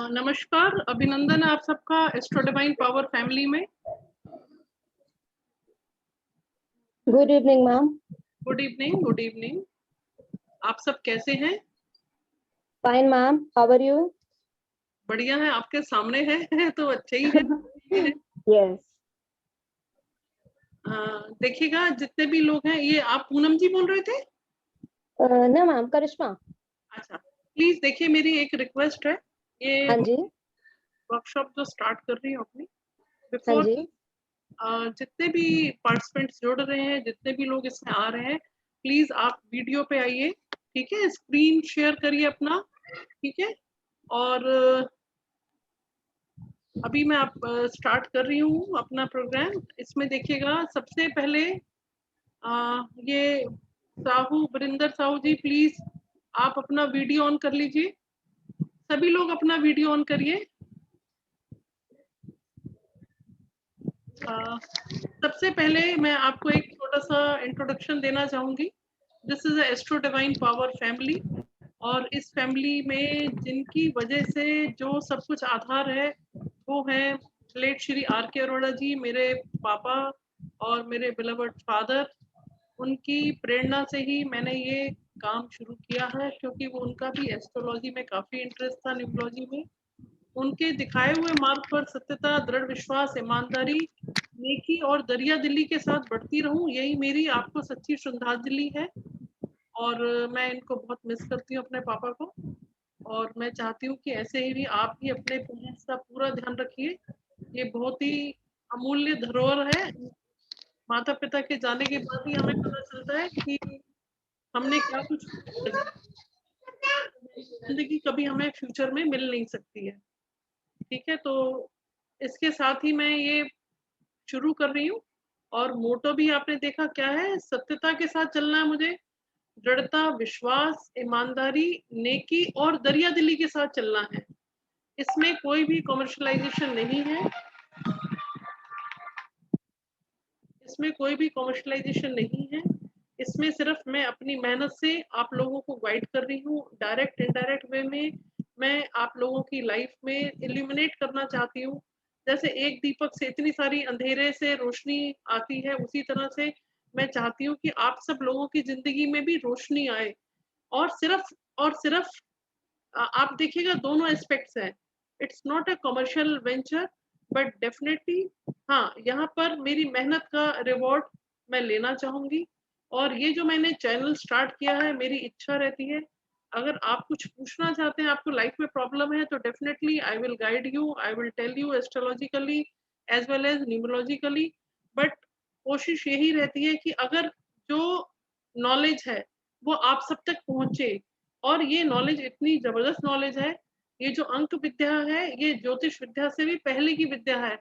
नमस्कार, अभिनंदन है आप सबका एस्ट्रो डिवाइन पावर फैमिली में। Good evening ma'am. Good evening, good evening. आप सब कैसे हैं? Fine ma'am, how are you? बढ़िया है, आपके सामने है तो अच्छे ही है। यस। देखिएगा जितने भी लोग हैं, ये आप पूनम जी बोल रहे थे? ना मैम, करिश्मा। अच्छा, प्लीज देखिए, मेरी एक रिक्वेस्ट है, ये हाँ जी। वर्कशॉप जो स्टार्ट कर रही हूँ अपनी, हाँ बिफोर जी। जितने भी पार्टिसिपेंट्स जुड़ रहे हैं, जितने भी लोग इसमें आ रहे हैं, प्लीज आप वीडियो पे आइए, ठीक है? स्क्रीन शेयर करिए अपना, ठीक है? और अभी मैं आप स्टार्ट कर रही हूँ अपना प्रोग्राम। इसमें देखिएगा, सबसे पहले ये वरिंदर साहू जी, प्लीज आप अपना वीडियो ऑन कर लीजिए। सभी लोग अपना वीडियो ऑन करिए। सबसे पहले मैं आपको एक छोटा सा इंट्रोडक्शन देना चाहूंगी। This is astro divine power family, और इस फैमिली में जिनकी वजह से जो सब कुछ आधार है वो है लेट श्री आर के अरोड़ा जी, मेरे पापा और मेरे बिलवर्ड फादर। उनकी प्रेरणा से ही मैंने ये काम शुरू किया है, क्योंकि वो उनका भी एस्ट्रोलॉजी में काफी इंटरेस्ट था, न्यूमरोलॉजी में। उनके दिखाए हुए मार्ग पर सत्यता, दृढ़ विश्वास, ईमानदारी, नेकी और दरिया दिली के साथ बढ़ती रहूं, यही मेरी आपको सच्ची श्रद्धांजलि है। और मैं इनको बहुत मिस करती हूँ, अपने पापा को। और मैं चाहती हूँ कि ऐसे ही भी आप भी अपने पेरेंट्स का पूरा ध्यान रखिए। ये बहुत ही अमूल्य धरोहर है। माता पिता के जाने के बाद ही हमें पता चलता है कि हमने क्या कुछ, जिंदगी कभी हमें फ्यूचर में मिल नहीं सकती है, ठीक है? तो इसके साथ ही मैं ये शुरू कर रही हूँ। और मोटो भी आपने देखा क्या है, सत्यता के साथ चलना है मुझे, दृढ़ता, विश्वास, ईमानदारी, नेकी और दरिया दिली के साथ चलना है। इसमें कोई भी कमर्शलाइजेशन नहीं है, इसमें कोई भी कमर्शलाइजेशन नहीं है। इसमें सिर्फ मैं अपनी मेहनत से आप लोगों को गाइड कर रही हूँ, डायरेक्ट इनडायरेक्ट वे में मैं आप लोगों की लाइफ में इल्यूमिनेट करना चाहती हूँ। जैसे एक दीपक से इतनी सारी अंधेरे से रोशनी आती है, उसी तरह से मैं चाहती हूँ कि आप सब लोगों की जिंदगी में भी रोशनी आए। और सिर्फ आप देखिएगा, दोनों एस्पेक्ट्स हैं। It's not a commercial venture, but definitely हाँ, यहाँ पर मेरी मेहनत का रिवॉर्ड मैं लेना चाहूंगी। और ये जो मैंने चैनल स्टार्ट किया है, मेरी इच्छा रहती है, अगर आप कुछ पूछना चाहते हैं, आपको लाइफ में प्रॉब्लम है, तो definitely I will guide you, I will tell you astrologically as well as numerologically. But कोशिश यही रहती है कि अगर जो नॉलेज है वो आप सब तक पहुंचे। और ये नॉलेज इतनी जबरदस्त नॉलेज है, ये जो अंक विद्या है, ये ज्योतिष विद्या से भी पहले की विद्या है।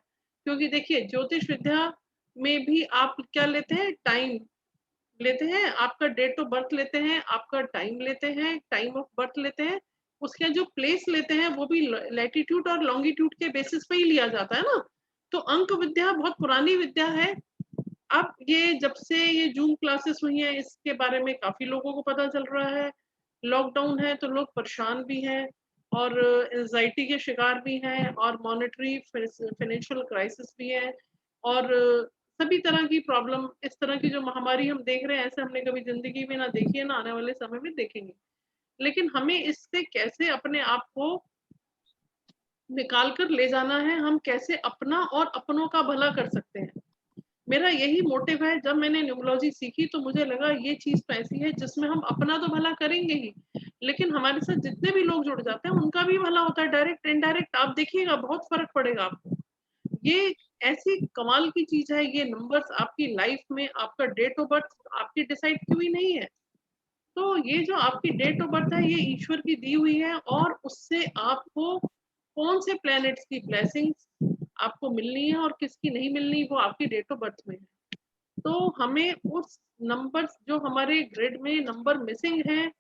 क्योंकि देखिए, ज्योतिष विद्या में भी आप क्या लेते हैं, टाइम लेते हैं, आपका डेट ऑफ बर्थ लेते हैं, आपका टाइम लेते हैं, टाइम ऑफ बर्थ लेते हैं, उसके जो प्लेस लेते हैं वो भी लैटिट्यूड और लॉन्गिट्यूड के बेसिस पे ही लिया जाता है ना। तो अंक विद्या बहुत पुरानी विद्या है। अब ये जब से ये जूम क्लासेस हुई हैं, इसके बारे में काफी लोगों को पता चल रहा है। लॉकडाउन है तो लोग परेशान भी हैं, और एंजाइटी के शिकार भी हैं, और मॉनेटरी फाइनेंशियल क्राइसिस भी है, और सभी तरह की प्रॉब्लम, इस तरह की जो महामारी हम देख रहे हैं, ऐसे हमने कभी जिंदगी में ना देखी है, ना आने वाले समय में देखेंगे। लेकिन हमें इससे कैसे अपने आप को निकाल कर ले जाना है, हम कैसे अपना और अपनों का भला कर सकते हैं, मेरा यही मोटिव है। जब मैंने न्यूमरोलॉजी सीखी तो मुझे लगा ये चीज तो ऐसी है जिसमें हम अपना तो भला करेंगे ही, लेकिन हमारे साथ जितने भी लोग जुड़ जाते हैं उनका भी भला होता है, डायरेक्ट इनडायरेक्ट। आप देखिएगा, बहुत फर्क पड़ेगा आपको। ये ऐसी कमाल की चीज है, ये नंबर्स आपकी लाइफ में, आपका डेट ऑफ बर्थ आपकी डिसाइड की हुई नहीं है। तो ये जो आपकी डेट ऑफ बर्थ है, ये ईश्वर की दी हुई है, और उससे आपको कौन से प्लैनेट्स की ब्लेसिंग्स आपको मिलनी है और किसकी नहीं मिलनी, वो आपकी डेट ऑफ बर्थ में है। तो हमें उस नंबर्स, जो हमारे ग्रिड में नंबर मिसिंग हैं,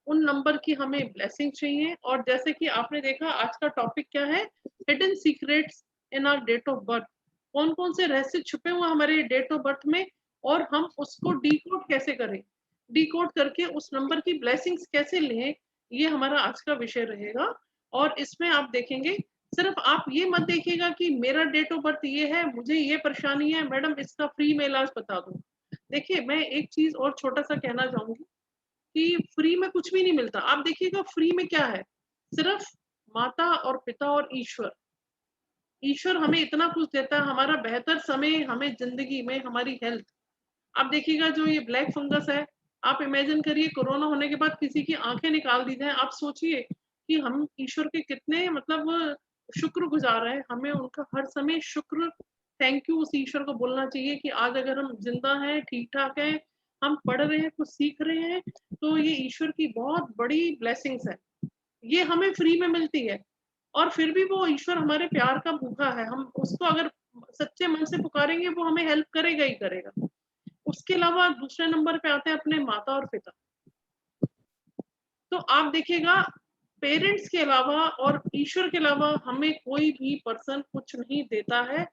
उन नंबर की हमें ब्लेसिंग चाहिए। और जैसे कि आपने देखा, आज का टॉपिक क्या है, hidden secrets in our date of birth. कौन कौन से रहस्य छुपे हुए हमारे डेट ऑफ बर्थ में, और हम उसको डिकोड कैसे करें, डिकोड करके उस नंबर की ब्लेसिंग्स कैसे लें, ये हमारा आज का विषय रहेगा। और इसमें आप देखेंगे, सिर्फ आप ये मत देखिएगा कि मेरा डेट ऑफ बर्थ ये है, मुझे ये परेशानी है, मैडम इसका फ्री में इलाज बता दो। देखिए, मैं एक चीज और छोटा सा कहना चाहूंगी कि फ्री में कुछ भी नहीं मिलता। आप देखिएगा फ्री में क्या है, सिर्फ माता और पिता और ईश्वर। ईश्वर हमें इतना कुछ देता है, हमारा बेहतर समय, हमें जिंदगी में हमारी हेल्थ। आप देखिएगा जो ये ब्लैक फंगस है, आप इमेजिन करिए कोरोना होने के बाद किसी की आंखें निकाल दी जाए, आप सोचिए कि हम ईश्वर के कितने मतलब शुक्रगुजार हैं। हमें उनका हर समय शुक्र, थैंक यू उस ईश्वर को बोलना चाहिए कि आज अगर हम जिंदा हैं, ठीक ठाक हैं, हम पढ़ रहे हैं, कुछ सीख रहे हैं, तो ये ईश्वर की बहुत बड़ी ब्लेसिंग्स है। ये हमें फ्री में मिलती है, और फिर भी वो ईश्वर हमारे प्यार का भूखा है। हम उसको अगर सच्चे मन से पुकारेंगे, वो हमें हेल्प करेगा ही करेगा। उसके अलावा दूसरे नंबर पे आते हैं अपने माता और पिता। तो आप देखिएगा, पेरेंट्स के अलावा और ईश्वर के अलावा हमें कोई भी पर्सन कुछ नहीं देता है,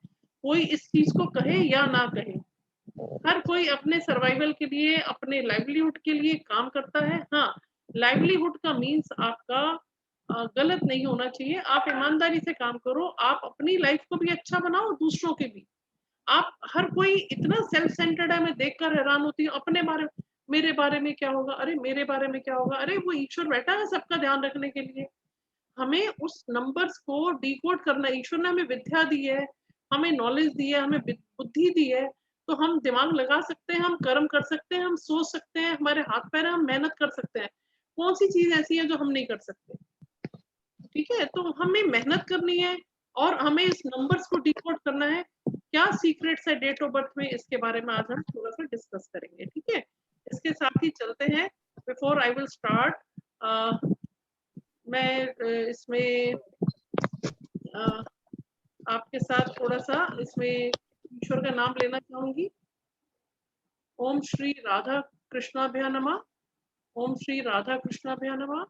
कोई इस चीज को कहे या ना कहे। हर कोई अपने सर्वाइवल के लिए, अपने लाइवलीहुड के लिए काम करता है। हाँ, लाइवलीहुड का मीन्स आपका गलत नहीं होना चाहिए। आप ईमानदारी से काम करो, आप अपनी लाइफ को भी अच्छा बनाओ, दूसरों के भी। आप, हर कोई इतना सेल्फ सेंटर्ड है, मैं देखकर हैरान होती हूँ। अपने बारे, मेरे बारे में क्या होगा, अरे मेरे बारे में क्या होगा, अरे वो ईश्वर बैठा है सबका ध्यान रखने के लिए। हमें उस नंबर्स को डिकोड करना, ईश्वर ने हमें विद्या दी है, हमें नॉलेज दी है, हमें बुद्धि दी है, तो हम दिमाग लगा सकते हैं, हम कर्म कर सकते हैं, हम सोच सकते हैं, हमारे हाथ पैर है, हम मेहनत कर सकते हैं। कौन सी चीज ऐसी है जो हम नहीं कर सकते? ठीक है, तो हमें मेहनत करनी है और हमें इस नंबर्स को डिकोड करना है। क्या सीक्रेट्स है डेट ऑफ बर्थ में, इसके बारे में आज हम थोड़ा सा डिस्कस करेंगे। ठीक है, इसके साथ ही चलते हैं। बिफोर आई विल स्टार्ट, मैं इसमें आपके साथ थोड़ा सा इसमें ईश्वर का नाम लेना चाहूंगी। ओम श्री राधा कृष्णाभ्या नमः। ओम श्री राधा कृष्णाभ्या नमः।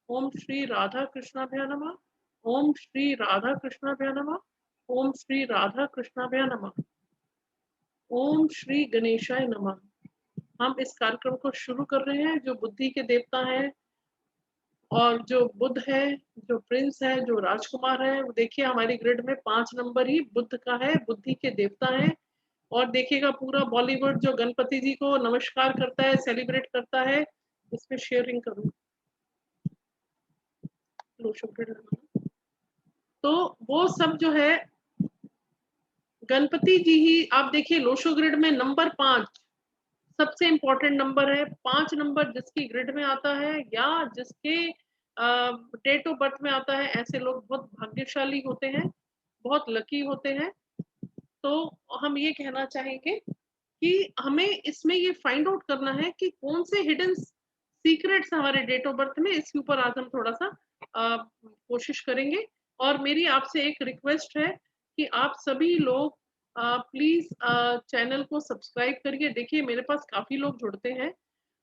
ओम श्री राधा कृष्णाभ्या नमः। ओम श्री राधा कृष्णाभ्या नमः। ओम श्री राधा कृष्णाभ्या नमः। ओम श्री गणेशाय नमः। हम इस कार्यक्रम को शुरू कर रहे हैं। जो बुद्धि के देवता हैं और जो बुद्ध है, जो प्रिंस है, जो राजकुमार है, वो देखिए हमारी ग्रिड में 5 नंबर ही बुद्ध का है, बुद्धि के देवता है। और देखिएगा पूरा बॉलीवुड जो गणपति जी को नमस्कार करता है, सेलिब्रेट करता है। इसमें शेयरिंग करूँ, तो वो सब जो है गणपति जी ही। आप देखिए लोशो ग्रिड में नंबर 5 सबसे इंपॉर्टेंट नंबर है। 5 नंबर जिसकी ग्रिड में आता है या जिसके डेट ऑफ बर्थ में आता है, ऐसे लोग बहुत भाग्यशाली होते हैं, बहुत लकी होते हैं। तो हम ये कहना चाहेंगे कि हमें इसमें ये फाइंड आउट करना है कि कौन से हिडन सीक्रेट्स हमारे डेट ऑफ बर्थ में। इसके ऊपर आज हम थोड़ा सा कोशिश करेंगे। और मेरी आपसे एक रिक्वेस्ट है कि आप सभी लोग प्लीज चैनल को सब्सक्राइब करिए। देखिए मेरे पास काफी लोग जुड़ते हैं,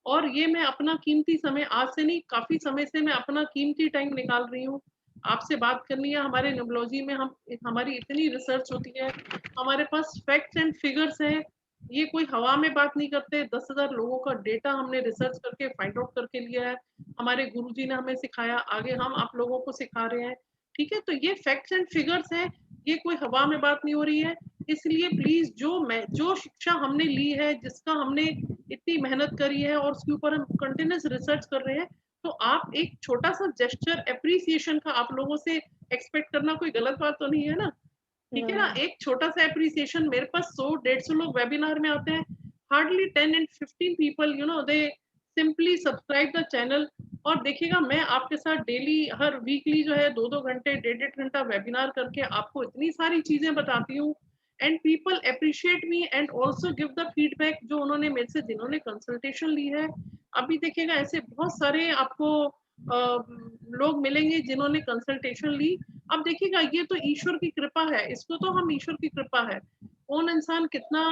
और ये मैं अपना कीमती समय, आज से नहीं काफी समय से मैं अपना कीमती टाइम निकाल रही हूँ। आपसे बात करनी है। हमारे न्यूमरोलॉजी में हमारी इतनी रिसर्च होती है, हमारे पास फैक्ट्स एंड फिगर्स हैं। ये कोई हवा में बात नहीं करते। 10,000 लोगों का डेटा हमने रिसर्च करके फाइंड आउट करके लिया है। हमारे गुरुजी ने हमें सिखाया, आगे हम आप लोगों को सिखा रहे हैं। ठीक है, तो ये फैक्ट्स एंड फिगर्स हैं, ये कोई हवा में बात नहीं हो रही है। इसलिए प्लीज जो शिक्षा हमने ली है, जिसका हमने इतनी मेहनत करी है और उसके ऊपर हम कंटिन्यूस रिसर्च कर रहे हैं, तो आप एक छोटा सा जेस्चर एप्रिसिएशन का आप लोगों से एक्सपेक्ट करना कोई गलत बात तो नहीं है ना? ठीक है ना? एक छोटा सा एप्रिसिएशन। मेरे पास 100-150 लोग वेबिनार में आते हैं, hardly 10 and 15 people they simply subscribe the channel. और देखिएगा मैं आपके साथ डेली, हर वीकली जो है 2-2 घंटे, 1.5 घंटा वेबिनार करके आपको इतनी सारी चीजें बताती हूँ। And people appreciate me and also give the feedback, जो उन्होंने मेरे से, जिन्होंने कंसल्टेशन ली है। अभी देखिएगा ऐसे बहुत सारे आपको लोग मिलेंगे जिन्होंने कंसल्टेशन ली। अब देखिएगा ये तो ईश्वर की कृपा है, इसको तो हम ईश्वर की कृपा है। कौन इंसान कितना,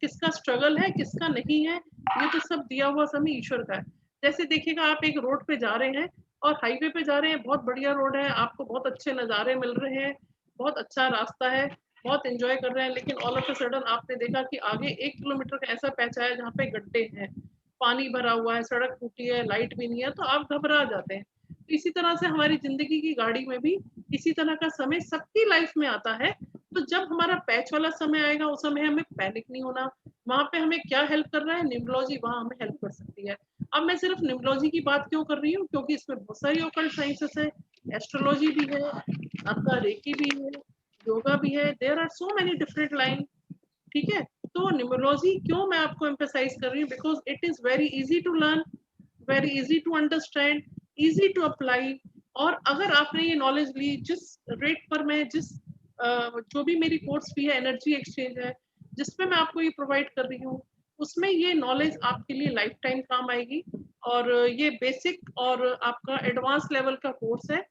किसका स्ट्रगल है, किसका नहीं है, ये तो सब दिया हुआ समय ईश्वर का है। जैसे देखिएगा आप एक रोड पे जा रहे हैं और हाईवे पे जा रहे हैं, बहुत बढ़िया रोड है, आपको बहुत अच्छे नज़ारे मिल रहे हैं, बहुत अच्छा रास्ता है, बहुत एंजॉय कर रहे हैं, लेकिन ऑल ऑफ अ सडन आपने देखा कि आगे 1 किलोमीटर का ऐसा पैच आया जहाँ पे गड्ढे हैं, पानी भरा हुआ है, सड़क टूटी है, लाइट भी नहीं है, तो आप घबरा जाते हैं। तो इसी तरह से हमारी जिंदगी की गाड़ी में भी इसी तरह का समय सबकी लाइफ में आता है। तो जब हमारा पैच वाला समय आएगा, उस समय हमें पैनिक नहीं होना। वहां पे हमें क्या हेल्प कर रहा है? न्यूमरोलॉजी वहां हमें हेल्प कर सकती है। अब मैं सिर्फ न्यूमरोलॉजी की बात क्यों कर रही हूँ? क्योंकि इसमें बहुत सारी ओकल्ट साइंसेस है, एस्ट्रोलॉजी भी है, आपका रेकी भी है, योगा भी है, there are so many different line. ठीक है, तो न्यूमरोलॉजी क्यों मैं आपको एम्फेसाइज कर रही हूँ? Because it is very easy to learn, very easy to understand, easy to apply. और अगर आपने ये नॉलेज ली, जिस रेट पर मैं जो भी मेरी कोर्स फी है, एनर्जी एक्सचेंज है, जिसपे मैं आपको ये प्रोवाइड कर रही हूँ, उसमें ये नॉलेज आपके लिए लाइफ टाइम काम आएगी। और ये बेसिक और आपका एडवांस लेवल का कोर्स है।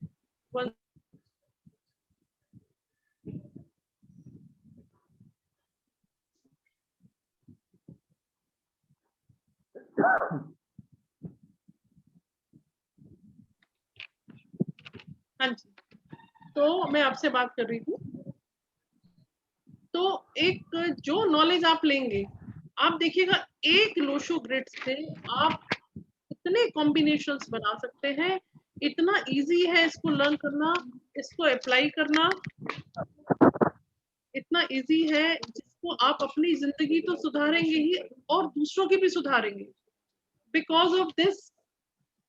हाँ जी, तो मैं आपसे बात कर रही थी। तो एक जो नॉलेज आप लेंगे, आप देखिएगा एक लोशो ग्रिड से आप इतने कॉम्बिनेशंस बना सकते हैं। इतना इजी है इसको लर्न करना, इसको अप्लाई करना इतना इजी है, जिसको आप अपनी जिंदगी तो सुधारेंगे ही और दूसरों की भी सुधारेंगे। बिकॉज ऑफ दिस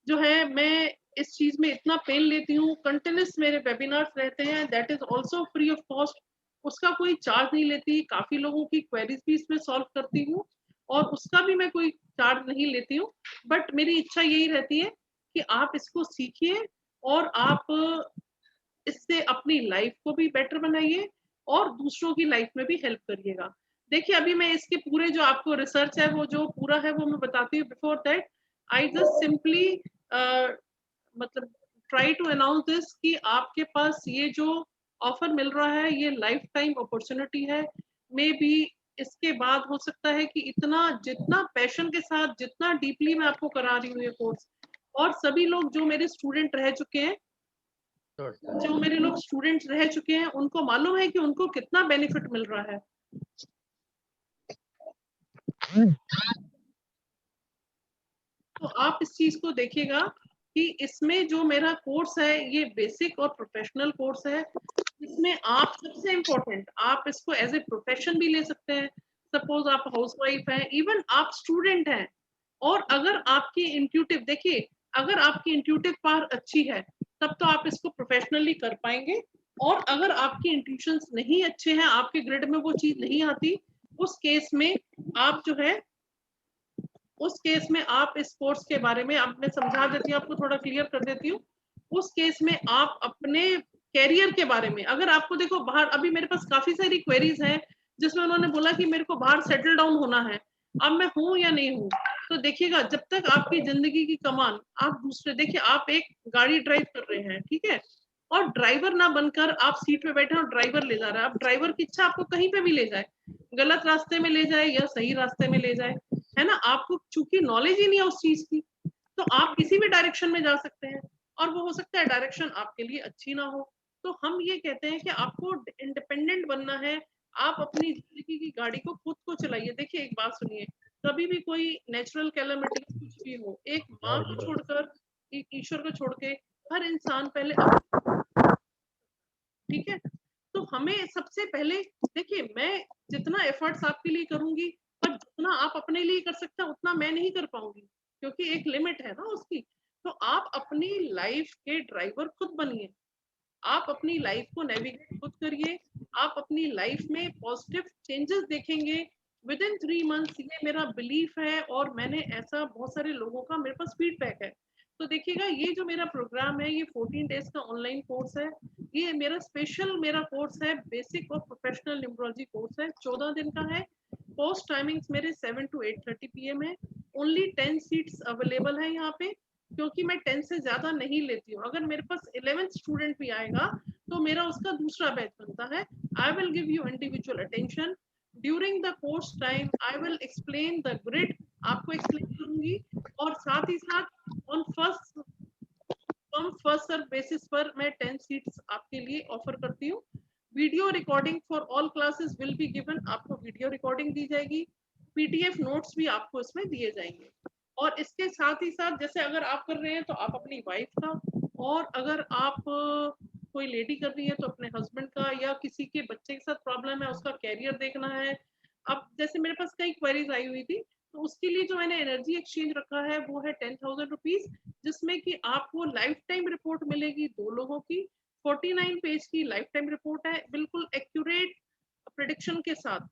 जो है, मैं इस चीज में इतना पेन लेती हूँ। कंटिन्यूस मेरे वेबिनार्स रहते हैं, that is also free of cost. उसका कोई चार्ज नहीं लेती। काफी लोगों की क्वेरीज भी इसमें सॉल्व करती हूँ, और उसका भी मैं कोई चार्ज नहीं लेती हूँ। बट मेरी इच्छा यही रहती है कि आप इसको सीखिए और आप इससे अपनी लाइफ को भी बेटर बनाइए और दूसरों की लाइफ में भी हेल्प करिएगा। देखिए, अभी मैं इसके पूरे जो आपको रिसर्च है, वो जो पूरा है वो मैं बताती हूँ। Before that I just simply मतलब ट्राई टू अनाउंस दिस कि आपके पास ये जो ऑफर मिल रहा है, ये लाइफ टाइम अपॉर्चुनिटी है। मे बी इसके बाद हो सकता है कि इतना जितना पैशन के साथ, जितना डीपली मैं आपको करा रही हूँ ये कोर्स, और सभी लोग जो मेरे स्टूडेंट रह चुके हैं, उनको मालूम है कि उनको कितना बेनिफिट मिल रहा है। तो आप इस चीज को देखिएगा कि इसमें जो मेरा कोर्स है, ये बेसिक और प्रोफेशनल कोर्स है। इसमें आप सबसे इम्पोर्टेंट, आप इसको एज ए प्रोफेशन भी ले सकते हैं। सपोज आप हाउसवाइफ हैं, इवन आप स्टूडेंट हैं, और अगर आपकी इंट्यूटिव, देखिए, अगर आपकी इंट्यूटिव पावर अच्छी है, तब तो आप इसको प्रोफेशनली कर पाएंगे। और अगर आपकी इंट्यूशंस नहीं अच्छे हैं, आपके ग्रिड में वो चीज नहीं आती, उस केस में आप जो है, उस केस में आप इस कोर्स के बारे में, अब मैं समझा देती हूँ आपको, थोड़ा क्लियर कर देती हूँ। उस केस में आप अपने कैरियर के बारे में, अगर आपको देखो बाहर, अभी मेरे पास काफी सारी क्वेरीज हैं जिसमें उन्होंने बोला कि मेरे को बाहर सेटल डाउन होना है, अब मैं हूं या नहीं हूं। तो देखिएगा, जब तक आपकी जिंदगी की कमान आप दूसरे, देखिए, आप एक गाड़ी ड्राइव कर रहे हैं, ठीक है, और ड्राइवर ना बनकर आप सीट पे बैठे और ड्राइवर ले जा रहा है। अब ड्राइवर की इच्छा आपको कहीं पे भी ले जाए, गलत रास्ते में ले जाए या सही रास्ते में ले जाए, है ना, आपको चूंकि नॉलेज ही नहीं है उस चीज की, तो आप किसी भी डायरेक्शन में जा सकते हैं, और वो हो सकता है डायरेक्शन आपके लिए अच्छी ना हो। तो हम ये कहते हैं कि आपको इंडिपेंडेंट बनना है। आप अपनी जिंदगी की गाड़ी को खुद को चलाइए। देखिए, एक बात सुनिए, कभी भी कोई नेचुरल कैलामिटी कुछ भी हो, एक माँ को छोड़कर, एक ईश्वर को छोड़ के, हर इंसान पहले ठीक है। तो हमें सबसे पहले, देखिए, मैं जितना एफर्ट्स आपके लिए करूंगी, पर जितना आप अपने लिए कर सकते हैं उतना मैं नहीं कर पाऊंगी, क्योंकि एक लिमिट है ना उसकी। तो आप अपनी लाइफ के ड्राइवर खुद बनिए, आप अपनी लाइफ को नेविगेट खुद करिए। आप अपनी लाइफ में पॉजिटिव चेंजेस देखेंगे विद इन 3 मंथ्स, ये मेरा बिलीफ है। और मैंने ऐसा बहुत सारे लोगों का मेरे पास फीडबैक है। तो देखिएगा, ये जो मेरा प्रोग्राम है, ये 14 डेज का ऑनलाइन कोर्स है। ये मेरा स्पेशल मेरा कोर्स है, बेसिक और प्रोफेशनल न्यूमरोलॉजी कोर्स है, 14 दिन का है। पोस्ट टाइमिंग्स मेरे 7 to 8:30 PM है। ओनली 10 सीट्स अवेलेबल है यहाँ पे, क्योंकि मैं 10 से ज्यादा नहीं लेती हूँ। अगर मेरे पास 11th स्टूडेंट भी आएगा, तो मेरा उसका दूसरा बैच बनता है। I will give you individual attention during the course time. I will explain the grid, आपको एक्सप्लेन करूंगी, और साथ ही साथ ऑन फर्स्ट सर्व बेसिस पर मैं 10 सीट्स आपके लिए ऑफर करती हूँ। Video recording for all classes will be given, आपको वीडियो रिकॉर्डिंग दी जाएगी, पीडीएफ नोट्स भी आपको इसमें दिए जाएंगे। और इसके साथ ही साथ जैसे अगर आप कर रहे हैं तो आप अपनी वाइफ का, और अगर आप कोई लेडी कर रही है तो अपने हस्बैंड का, या किसी के बच्चे के साथ प्रॉब्लम है उसका कैरियर देखना है। अब जैसे मेरे पास कई क्वेरीज आई हुई थी, तो उसके लिए जो मैंने एनर्जी एक्सचेंज रखा है वो है 10,000 रुपीज, जिसमें कि आपको लाइफ टाइम रिपोर्ट मिलेगी 2 लोगों की, 49 पेज की लाइफ टाइम रिपोर्ट है, बिल्कुल एक्यूरेट प्रिडिक्शन के साथ।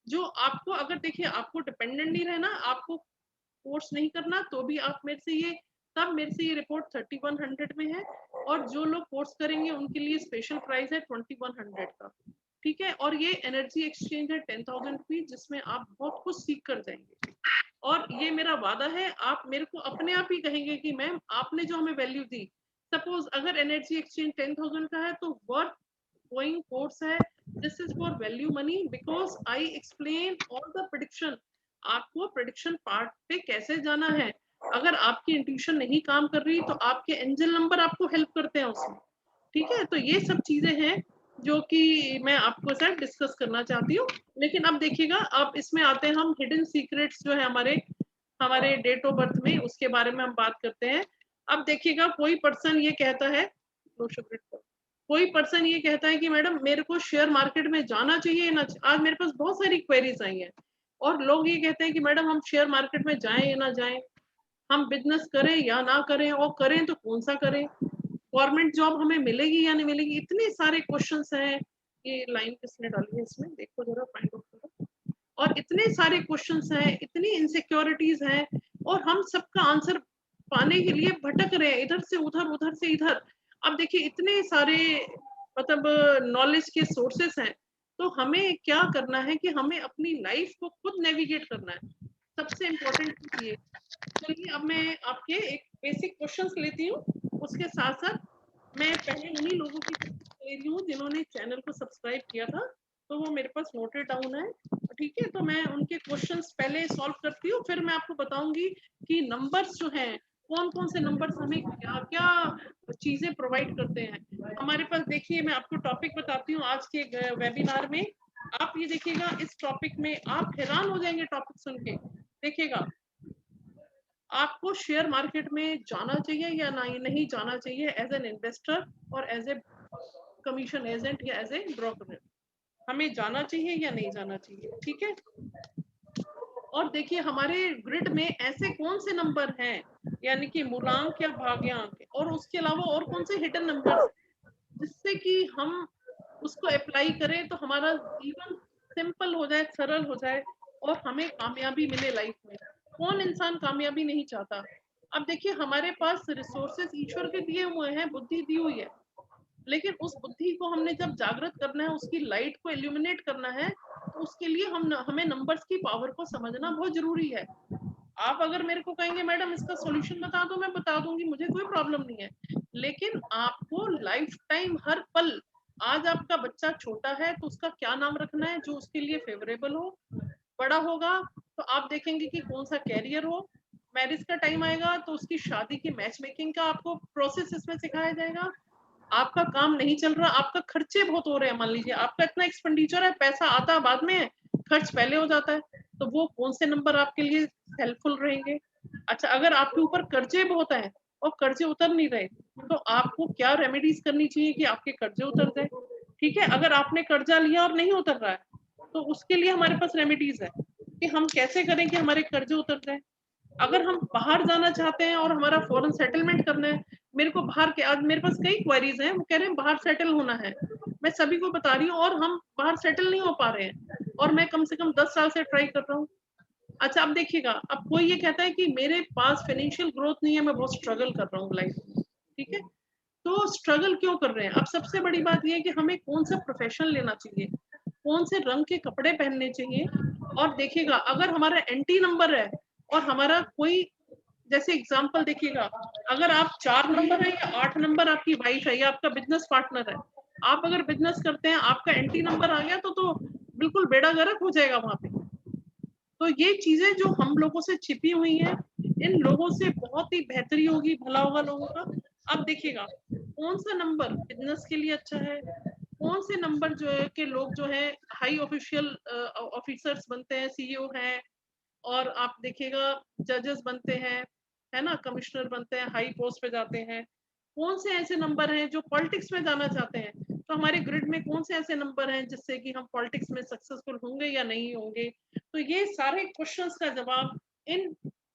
जो आपको, अगर देखिए आपको डिपेंडेंट नहीं रहना, आपको कोर्स नहीं करना, तो भी आप मेरे से ये, तब मेरे से ये रिपोर्ट 3100 में है, और जो लोग कोर्स करेंगे उनके लिए स्पेशल प्राइस है 2100 का, ठीक है। और ये एनर्जी एक्सचेंज है 10,000 रुपीज, जिसमें आप बहुत कुछ सीख कर जाएंगे। और ये मेरा वादा है, आप मेरे को अपने आप ही कहेंगे कि मैम आपने जो हमें वैल्यू दी, सपोज अगर एनर्जी एक्सचेंज 10,000 का है तो वर्थ गोइंग कोर्स है, this is for value money, because I explain all the prediction. आपको प्रेडिक्शन पार्ट पे कैसे जाना है, अगर आपकी इंट्यूशन नहीं काम कर रही तो आपके एंजल नंबर आपको हेल्प करते हैं उसमें, ठीक है। तो ये सब चीजें हैं जो कि मैं आपको साथ डिस्कस करना चाहती हूँ। लेकिन अब देखिएगा, अब इसमें आते हैं हम हिडन सीक्रेट्स जो है हमारे हमारे डेट ऑफ बर्थ में, उसके बारे में हम बात करते हैं। अब देखिएगा, कोई पर्सन ये कहता है, कोई पर्सन ये कहता है कि मैडम मेरे को शेयर मार्केट में जाना चाहिए ना, आज मेरे पास बहुत सारी क्वेरीज आई हैं, और लोग ये कहते हैं कि मैडम हम शेयर मार्केट में जाएं या ना जाएं, हम बिजनेस करें या ना करें, और करें तो कौन सा करें, गवर्नमेंट जॉब हमें मिलेगी या नहीं मिलेगी, इतने सारे क्वेश्चंस हैं। ये लाइन किसने डाली है इसमें, देखो जरा, फाइंड आउट करो। और इतने सारे क्वेश्चंस हैं, इतनी इनसिक्योरिटीज हैं, और हम सबका आंसर पाने के लिए भटक रहे हैं, इधर से उधर से इधर। अब देखिए इतने सारे मतलब नॉलेज के सोर्सेस हैं, तो हमें क्या करना है कि हमें अपनी लाइफ को खुद नेविगेट करना है, सबसे इम्पोर्टेंट ये। चलिए अब मैं आपके एक बेसिक क्वेश्चंस लेती हूँ, उसके साथ साथ मैं पहले उन्हीं लोगों की ले रही हूँ जिन्होंने चैनल को सब्सक्राइब किया था, तो वो मेरे पास नोटेड डाउन है, ठीक है। तो मैं उनके क्वेश्चंस पहले सॉल्व करती हूँ, फिर मैं आपको बताऊंगी कि नंबर्स जो हैं, कौन कौन से नंबर्स हमें क्या क्या चीजें प्रोवाइड करते हैं हमारे पास। देखिए मैं आपको टॉपिक बताती हूँ आज के वेबिनार में, आप ये देखिएगा, इस टॉपिक में आप हैरान हो जाएंगे टॉपिक सुन के। देखिएगा, आपको शेयर मार्केट में जाना चाहिए या नहीं जाना चाहिए, एज एन इन्वेस्टर और एज ए कमीशन एजेंट या एज ए ब्रोकर, हमें जाना चाहिए या नहीं जाना चाहिए, ठीक है। और देखिए हमारे ग्रिड में ऐसे कौन से नंबर हैं, यानी कि मूलांक या भाग्यांक, और उसके अलावा और कौन से हिडन नंबर्स, जिससे कि हम उसको अप्लाई करें तो हमारा जीवन सिंपल हो जाए, सरल हो जाए, और हमें कामयाबी मिले लाइफ में। कौन इंसान कामयाबी नहीं चाहता। अब देखिए हमारे पास रिसोर्सेस ईश्वर के दिए हुए हैं, बुद्धि दी हुई है, लेकिन उस बुद्धि को हमने जब जागृत करना है, उसकी लाइट को इल्यूमिनेट करना है, तो उसके लिए हमें नंबर्स की पावर को समझना बहुत जरूरी है। आप अगर मेरे को कहेंगे मैडम इसका सॉल्यूशन बता दो, मैं बता दूंगी, मुझे कोई प्रॉब्लम नहीं है, लेकिन आपको लाइफ टाइम हर पल, आज आपका बच्चा छोटा है तो उसका क्या नाम रखना है जो उसके लिए फेवरेबल हो, बड़ा होगा तो आप देखेंगे कि कौन सा कैरियर हो, मैरिज का टाइम आएगा तो उसकी शादी की मैच मेकिंग का आपको प्रोसेस इसमें सिखाया जाएगा। आपका काम नहीं चल रहा, आपका खर्चे बहुत हो रहे हैं, मान लीजिए आपका इतना एक्सपेंडिचर है, पैसा आता बाद में है, खर्च पहले हो जाता है, तो वो कौन से नंबर आपके लिए हेल्पफुल रहेंगे। अच्छा, अगर आपके ऊपर कर्जे बहुत हैं और कर्जे उतर नहीं रहे, तो आपको क्या रेमेडीज करनी चाहिए कि आपके कर्जे उतर जाए, ठीक है। अगर आपने कर्जा लिया और नहीं उतर रहा है, तो उसके लिए हमारे पास रेमेडीज है कि हम कैसे करें कि हमारे कर्जे उतर जाए। अगर हम बाहर जाना चाहते हैं और हमारा फॉरेन सेटलमेंट करना है, मेरे को बाहर के, आज मेरे पास कई क्वेरीज हैं, वो कह रहे हैं बाहर सेटल होना है, मैं सभी को बता रही हूँ, और हम बाहर सेटल नहीं हो पा रहे हैं, और मैं कम से कम 10 साल से ट्राई कर रहा हूँ। अच्छा अब देखिएगा, अब कोई ये कहता है कि मेरे पास फाइनेंशियल ग्रोथ नहीं है, मैं बहुत स्ट्रगल कर रहा हूँ लाइफ में, ठीक है। तो स्ट्रगल क्यों कर रहे हैं, अब सबसे बड़ी बात यह है कि हमें कौन सा प्रोफेशन लेना चाहिए, कौन से रंग के कपड़े पहनने चाहिए। और देखिएगा, अगर हमारा एंटी नंबर है और हमारा कोई, जैसे एग्जांपल देखिएगा, अगर आप 4 नंबर है या 8 नंबर आपकी वाइफ है या आपका बिजनेस पार्टनर है, आप अगर बिजनेस करते हैं, आपका एंटी नंबर आ गया तो बिल्कुल बेड़ा गर्क हो जाएगा वहां पे। तो ये चीजें जो हम लोगों से छिपी हुई हैं, इन लोगों से बहुत ही बेहतरी होगी, भला होगा लोगों का। अब देखिएगा कौन सा नंबर बिजनेस के लिए अच्छा है, कौन से नंबर जो है के लोग जो है हाई ऑफिशियल ऑफिसर्स बनते हैं, सीईओ हैं, और आप देखिएगा जजेस बनते हैं, है ना, कमिश्नर बनते हैं, हाई पोस्ट पे जाते हैं। कौन से ऐसे नंबर हैं जो पॉलिटिक्स में जाना चाहते हैं? तो हमारे ग्रिड में कौन से ऐसे नंबर हैं जिससे कि हम पॉलिटिक्स में सक्सेसफुल होंगे या नहीं होंगे? तो ये सारे क्वेश्चंस का जवाब इन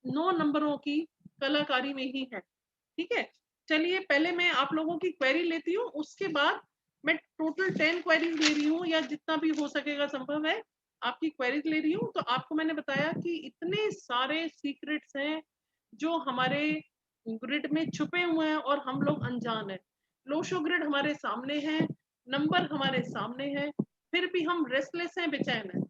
9 नंबरों की कलाकारी में ही है। ठीक है, चलिए पहले मैं आप लोगों की क्वेरी लेती हूँ, उसके बाद मैं टोटल 10 क्वेरीज ले रही हूँ, या जितना भी हो सकेगा संभव है आपकी क्वेरीज ले रही हूँ। तो आपको मैंने बताया कि इतने सारे सीक्रेट्स हैं जो हमारे ग्रिड में छुपे हुए हैं और हम लोग अनजान है। लोशो ग्रिड हमारे सामने है, नंबर हमारे सामने है, फिर भी हम रेस्टलेस हैं, बेचैन है।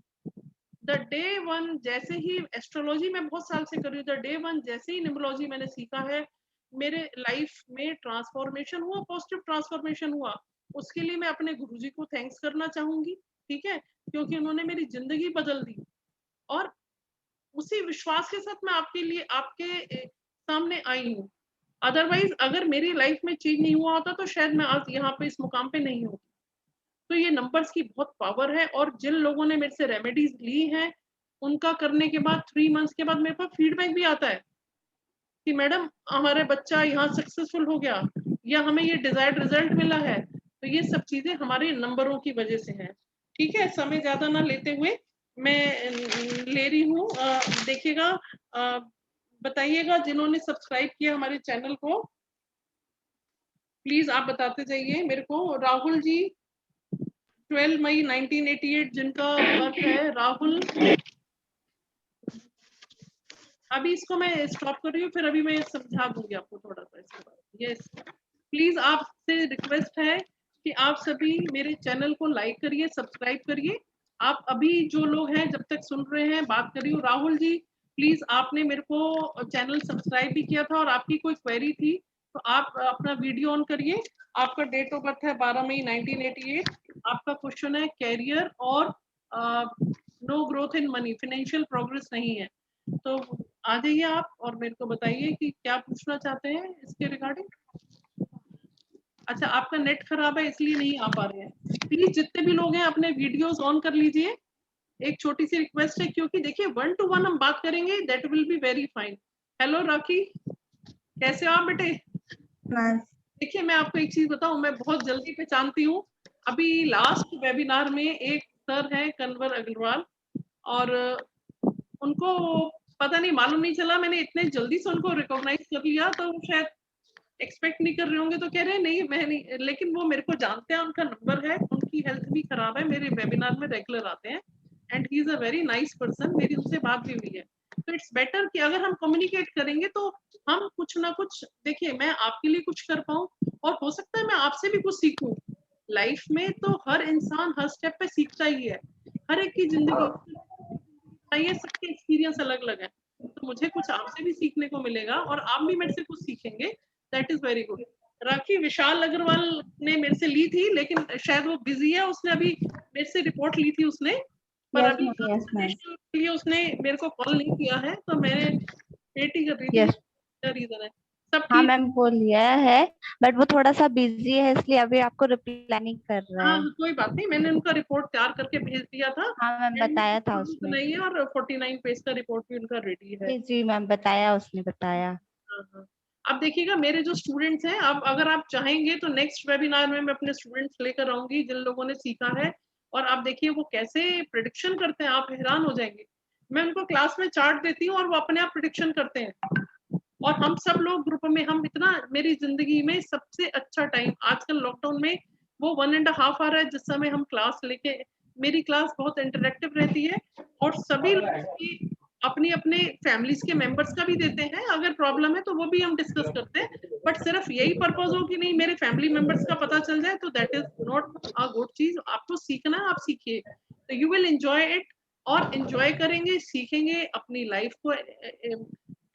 द डे वन जैसे ही एस्ट्रोलॉजी में बहुत साल से कर रही हूँ, द डे वन जैसे ही न्यूमरोलॉजी मैंने सीखा है, मेरे लाइफ में ट्रांसफॉर्मेशन हुआ, पॉजिटिव ट्रांसफॉर्मेशन हुआ। उसके लिए मैं अपने गुरुजी को थैंक्स करना चाहूंगी, ठीक है, क्योंकि उन्होंने मेरी जिंदगी बदल दी। और उसी विश्वास के साथ मैं आपके लिए आपके सामने आई हूँ। अदरवाइज अगर मेरी लाइफ में चेंज नहीं हुआ होता तो शायद मैं आज यहाँ पे इस मुकाम पे नहीं होती। तो ये नंबर्स की बहुत पावर है, और जिन लोगों ने मेरे से रेमेडीज ली हैं, उनका करने के बाद 3 मंथ्स के बाद मेरे पास फीडबैक भी आता है कि मैडम हमारे बच्चा यहाँ सक्सेसफुल हो गया, या हमें ये डिजायर्ड रिजल्ट मिला है। तो ये सब चीजें हमारे नंबरों की वजह से हैं। ठीक है, समय ज्यादा ना लेते हुए मैं ले रही हूँ। देखिएगा, बताइएगा जिन्होंने सब्सक्राइब किया हमारे चैनल को, प्लीज आप बताते जाइए मेरे को। राहुल जी 12 मई 1988 जिनका बर्थ है, राहुल। अभी इसको मैं स्टॉप कर रही हूँ, फिर अभी मैं समझा दूंगी आपको थोड़ा सा इसके बारे में। यस, प्लीज आपसे रिक्वेस्ट है कि आप सभी मेरे चैनल को लाइक करिए, सब्सक्राइब करिए। आप अभी जो लोग हैं जब तक सुन रहे हैं बात कर रही हूँ, राहुल जी प्लीज आपने मेरे को चैनल सब्सक्राइब भी किया था और आपकी कोई क्वेरी थी, तो आप अपना वीडियो ऑन करिए। आपका डेट ऑफ बर्थ है 12 मई 1988। आपका क्वेश्चन है कैरियर और no growth in money, financial progress नहीं है। तो आ जाइए आप और मेरे को बताइए कि क्या पूछना चाहते हैं इसके रिगार्डिंग। अच्छा, आपका नेट खराब है इसलिए नहीं आ पा रहे हैं। प्लीज जितने भी लोग हैं अपने वीडियोस ऑन कर लीजिए। एक छोटी सी रिक्वेस्ट है, क्योंकि देखिए 1 to 1 हम बात करेंगे, that will be very fine. Hello Rakhi, कैसे हो आप बेटे? देखिए मैं आपको एक चीज बताऊं, मैं बहुत जल्दी पहचानती हूँ। अभी लास्ट वेबिनार में एक सर है कन्वर अग्रवाल, और उनको पता नहीं, मालूम नहीं चला, मैंने इतने जल्दी से उनको रिकॉग्नाइज कर लिया, तो शायद एक्सपेक्ट नहीं कर रहे होंगे, तो कह रहे हैं नहीं मैं नहीं, लेकिन वो मेरे को जानते हैं, उनका नंबर है, उनकी हेल्थ भी खराब है, मेरे वेबिनार में रेगुलर आते हैं, and he is a very nice person, मेरी उनसे बात भी हुई है। तो इट्स बेटर कि अगर हम कम्युनिकेट करेंगे तो हम कुछ ना कुछ, देखिए मैं आपके लिए कुछ कर पाऊँ, और हो सकता है मैं आपसे भी कुछ सीखूं। लाइफ में तो हर इंसान हर स्टेप पे सीखता ही है, हर एक की जिंदगी, ये सबके एक्सपीरियंस अलग अलग है। तो मुझे कुछ आपसे भी सीखने को मिलेगा और आप भी मेरे से कुछ सीखेंगे, दैट इज वेरी गुड। राखी विशाल अग्रवाल ने मेरे से ली थी, लेकिन शायद वो बिजी है, उसने अभी मेरे से रिपोर्ट ली थी उसने, पर Yes, अभी ma'am. Yes, ma'am. के लिए उसने मेरे को कॉल नहीं किया है, तो मैं वेट ही कर रही थी। Yes. क्या रीजन है? सब हाँ ठीक? मैम वो लिया है, बट वो थोड़ा सा बिजी है इसलिए अभी आपको रिप्लाई नहीं कर रहा हाँ है। कोई बात नहीं, मैंने उनका रिपोर्ट तैयार करके भेज दिया था, हाँ मैम एंड बताया था उसने। बनाई है, और 49 पेज का रिपोर्ट भी उनका रेडी है। जी जी मैम बताया, उसने बताया। हाँ, हाँ। अब देखिएगा मेरे जो स्टूडेंट्स हैं, अब अगर आप चाहेंगे तो नेक्स्ट वेबिनार में मैं अपने स्टूडेंट्स लेकर आऊंगी जिन लोगों ने सीखा है, और आप देखिए वो कैसे प्रिडिक्शन करते हैं, आप हैरान हो जाएंगे। मैं उनको क्लास में चार्ट देती हूँ और वो अपने आप प्रिडिक्शन करते हैं, और हम सब लोग ग्रुप में, हम इतना, मेरी जिंदगी में सबसे अच्छा टाइम आजकल लॉकडाउन में वो 1.5 आ रहा है जिस समय हम क्लास लेके, मेरी क्लास बहुत इंटरेक्टिव रहती है, और सभी लोग अपनी अपने फैमिलीज के मेंबर्स का भी देते हैं, अगर प्रॉब्लम है तो वो भी हम डिस्कस करते हैं, बट सिर्फ यही पर्पज हो कि नहीं मेरे फैमिली मेंबर्स का पता चल जाए, तो that is not a good चीज। आपको सीखना है, आप सीखिए, तो यू विल एंजॉय इट, और एंजॉय करेंगे, सीखेंगे, अपनी लाइफ को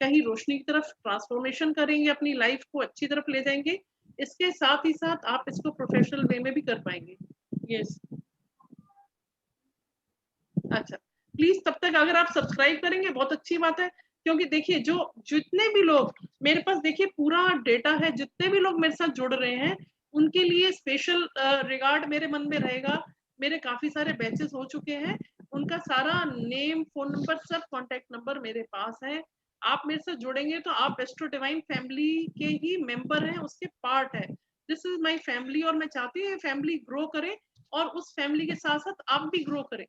कहीं रोशनी की तरफ ट्रांसफॉर्मेशन करेंगे, अपनी लाइफ को अच्छी तरफ ले जाएंगे, इसके साथ ही साथ आप इसको प्रोफेशनल वे में भी कर पाएंगे। यस, अच्छा, प्लीज तब तक अगर आप सब्सक्राइब करेंगे बहुत अच्छी बात है, क्योंकि देखिए जो जितने भी लोग मेरे पास, देखिए पूरा डेटा है, जितने भी लोग मेरे साथ जुड़ रहे हैं उनके लिए स्पेशल रिगार्ड मेरे मन में रहेगा। मेरे काफी सारे बैचेस हो चुके हैं, उनका सारा नेम, फोन नंबर, सब कॉन्टेक्ट नंबर मेरे पास है। आप मेरे से जुड़ेंगे तो आप एस्ट्रो डिवाइन फैमिली के ही मेंबर हैं, उसके पार्ट है। दिस इज माय फैमिली, और मैं चाहती हूँ ये फैमिली ग्रो करे और उस फैमिली के साथ साथ आप भी ग्रो करें।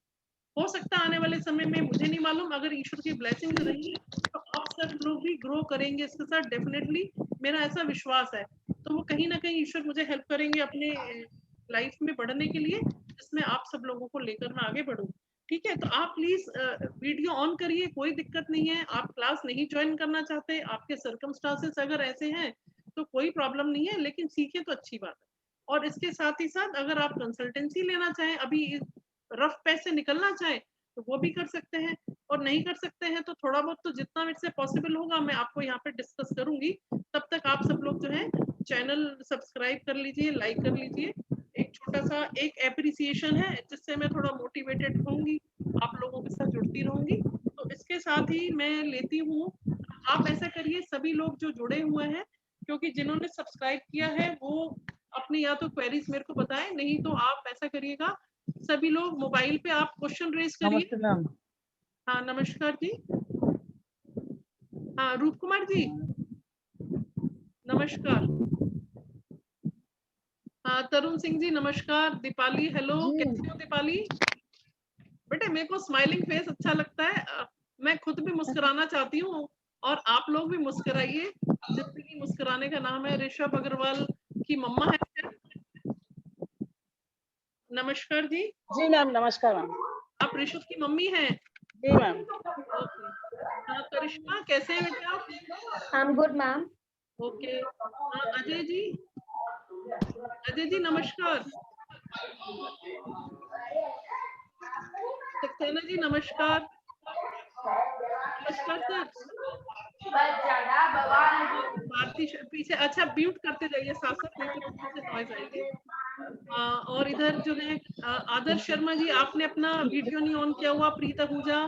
हो सकता है आने वाले समय में, मुझे नहीं मालूम, अगर ईश्वर की ब्लेसिंग रही तो आप सब लोग भी ग्रो करेंगे इसके साथ, डेफिनेटली मेरा ऐसा विश्वास है। तो वो कहीं ना कहीं ईश्वर मुझे हेल्प करेंगे अपने लाइफ में बढ़ने के लिए, जिसमें आप सब लोगों को लेकर मैं आगे बढ़ूं। ठीक है, तो आप प्लीज वीडियो ऑन करिए, कोई दिक्कत नहीं है। आप क्लास नहीं ज्वाइन करना चाहते, आपके सर्कमस्टांसेस अगर ऐसे हैं तो कोई प्रॉब्लम नहीं है, लेकिन सीखे तो अच्छी बात है। और इसके साथ ही साथ अगर आप कंसल्टेंसी लेना चाहें, अभी रफ पैसे निकलना चाहें तो वो भी कर सकते हैं, और नहीं कर सकते हैं तो थोड़ा बहुत तो जितना मेरे से पॉसिबल होगा मैं आपको यहाँ पे डिस्कस करूंगी। तब तक आप सब लोग जो है चैनल सब्सक्राइब कर लीजिए, लाइक कर लीजिए। एक छोटा सा एक एप्रिसिएशन है, जिससे मैं थोड़ा मोटिवेटेड रहूंगी, आप लोगों के साथ जुड़ती रहूंगी। तो इसके साथ ही मैं लेती हूँ, आप ऐसा करिए सभी लोग जो जुड़े हुए हैं, क्योंकि जिन्होंने सब्सक्राइब किया है वो अपनी या तो क्वेरीज मेरे को बताएं, नहीं तो आप ऐसा करिएगा सभी लोग मोबाइल पे आप क्वेश्चन रेज करिए। नमस्ते मैम। हाँ नमस्कार जी। हाँ रूप कुमार जी नमस्कार। हाँ तरुण सिंह जी नमस्कार। दीपाली हेलो, कैसे हो दीपाली? बेटे मेरे को स्माइलिंग फेस अच्छा लगता है, मैं खुद भी मुस्कुराना चाहती हूँ, और आप लोग भी मुस्कुराइए। जिंदगी मुस्कुराने का नाम है। ऋषभ अग्रवाल की मम्मा है क्या? नमस्कार जी। जी मैम, नमस्कार मैम। आप ऋषभ की मम्मी हैं? जी मैम। ओके। हाँ करिश्मा कैसे हैं बेटा आप? I am good ma'am. Okay. हाँ अजय जी, अजय जी नमस्कार। सक्सेना जी नमस्कार। नमस्कार सर। भारती पीछे, अच्छा म्यूट करते जाइए साथ साथ, नहीं तो पीछे से नॉइज आएगी। और इधर जो है आदर्श शर्मा जी, आपने अपना वीडियो नहीं ऑन किया हुआ। प्रीता हुजा,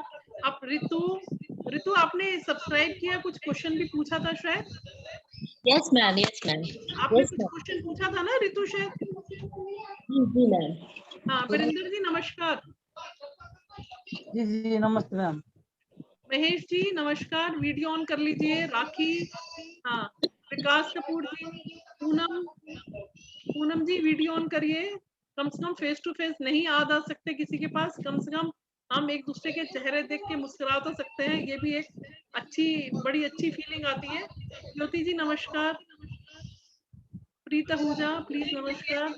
आप ऋतु आपने सब्सक्राइब किया, कुछ क्वेश्चन भी पूछा था शायद। यस मैम, यस मैम, आपने यस कुछ मैम। क्वेश्चन पूछा था ना ऋतु शायद? जी मैम। हाँ वीरेंद्र जी नमस्कार। जी जी नमस्ते मैम। महेश जी नमस्कार, वीडियो ऑन कर लीजिए। राखी, हाँ विकास कपूर जी, पूनम जी वीडियो ऑन करिए। कम से कम फेस टू फेस नहीं आ सकते किसी के पास, कम से कम हम एक दूसरे के चेहरे देख के मुस्कुरा तो सकते हैं, ये भी एक बड़ी अच्छी फीलिंग आती है। ज्योति जी नमस्कार। प्रीता हुजा प्लीज नमस्कार।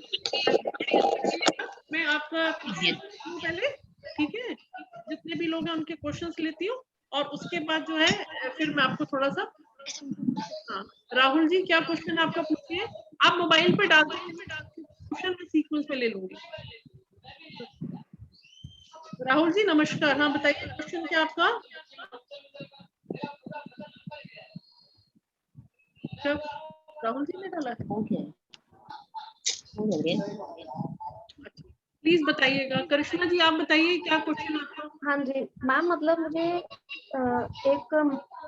मैं आपका पहले, ठीक है, जितने भी लोग हैं उनके क्वेश्चंस लेती हूँ, और उसके बाद जो है फिर मैं आपको थोड़ा सा, हाँ राहुल जी क्या क्वेश्चन आपका पूछिए। आप मोबाइल पे डाल दीजिए, क्वेश्चन में सीक्वेंस में ले लूंगी। राहुल जी नमस्कार। हाँ बताइए क्वेश्चन क्या आपका? क्या राहुल जी ने डाला है? ओके। प्लीज बताइएगा। करिश्मा जी आप बताइए क्या क्वेश्चन आपका? हाँ जी मैम, मतलब मुझे एक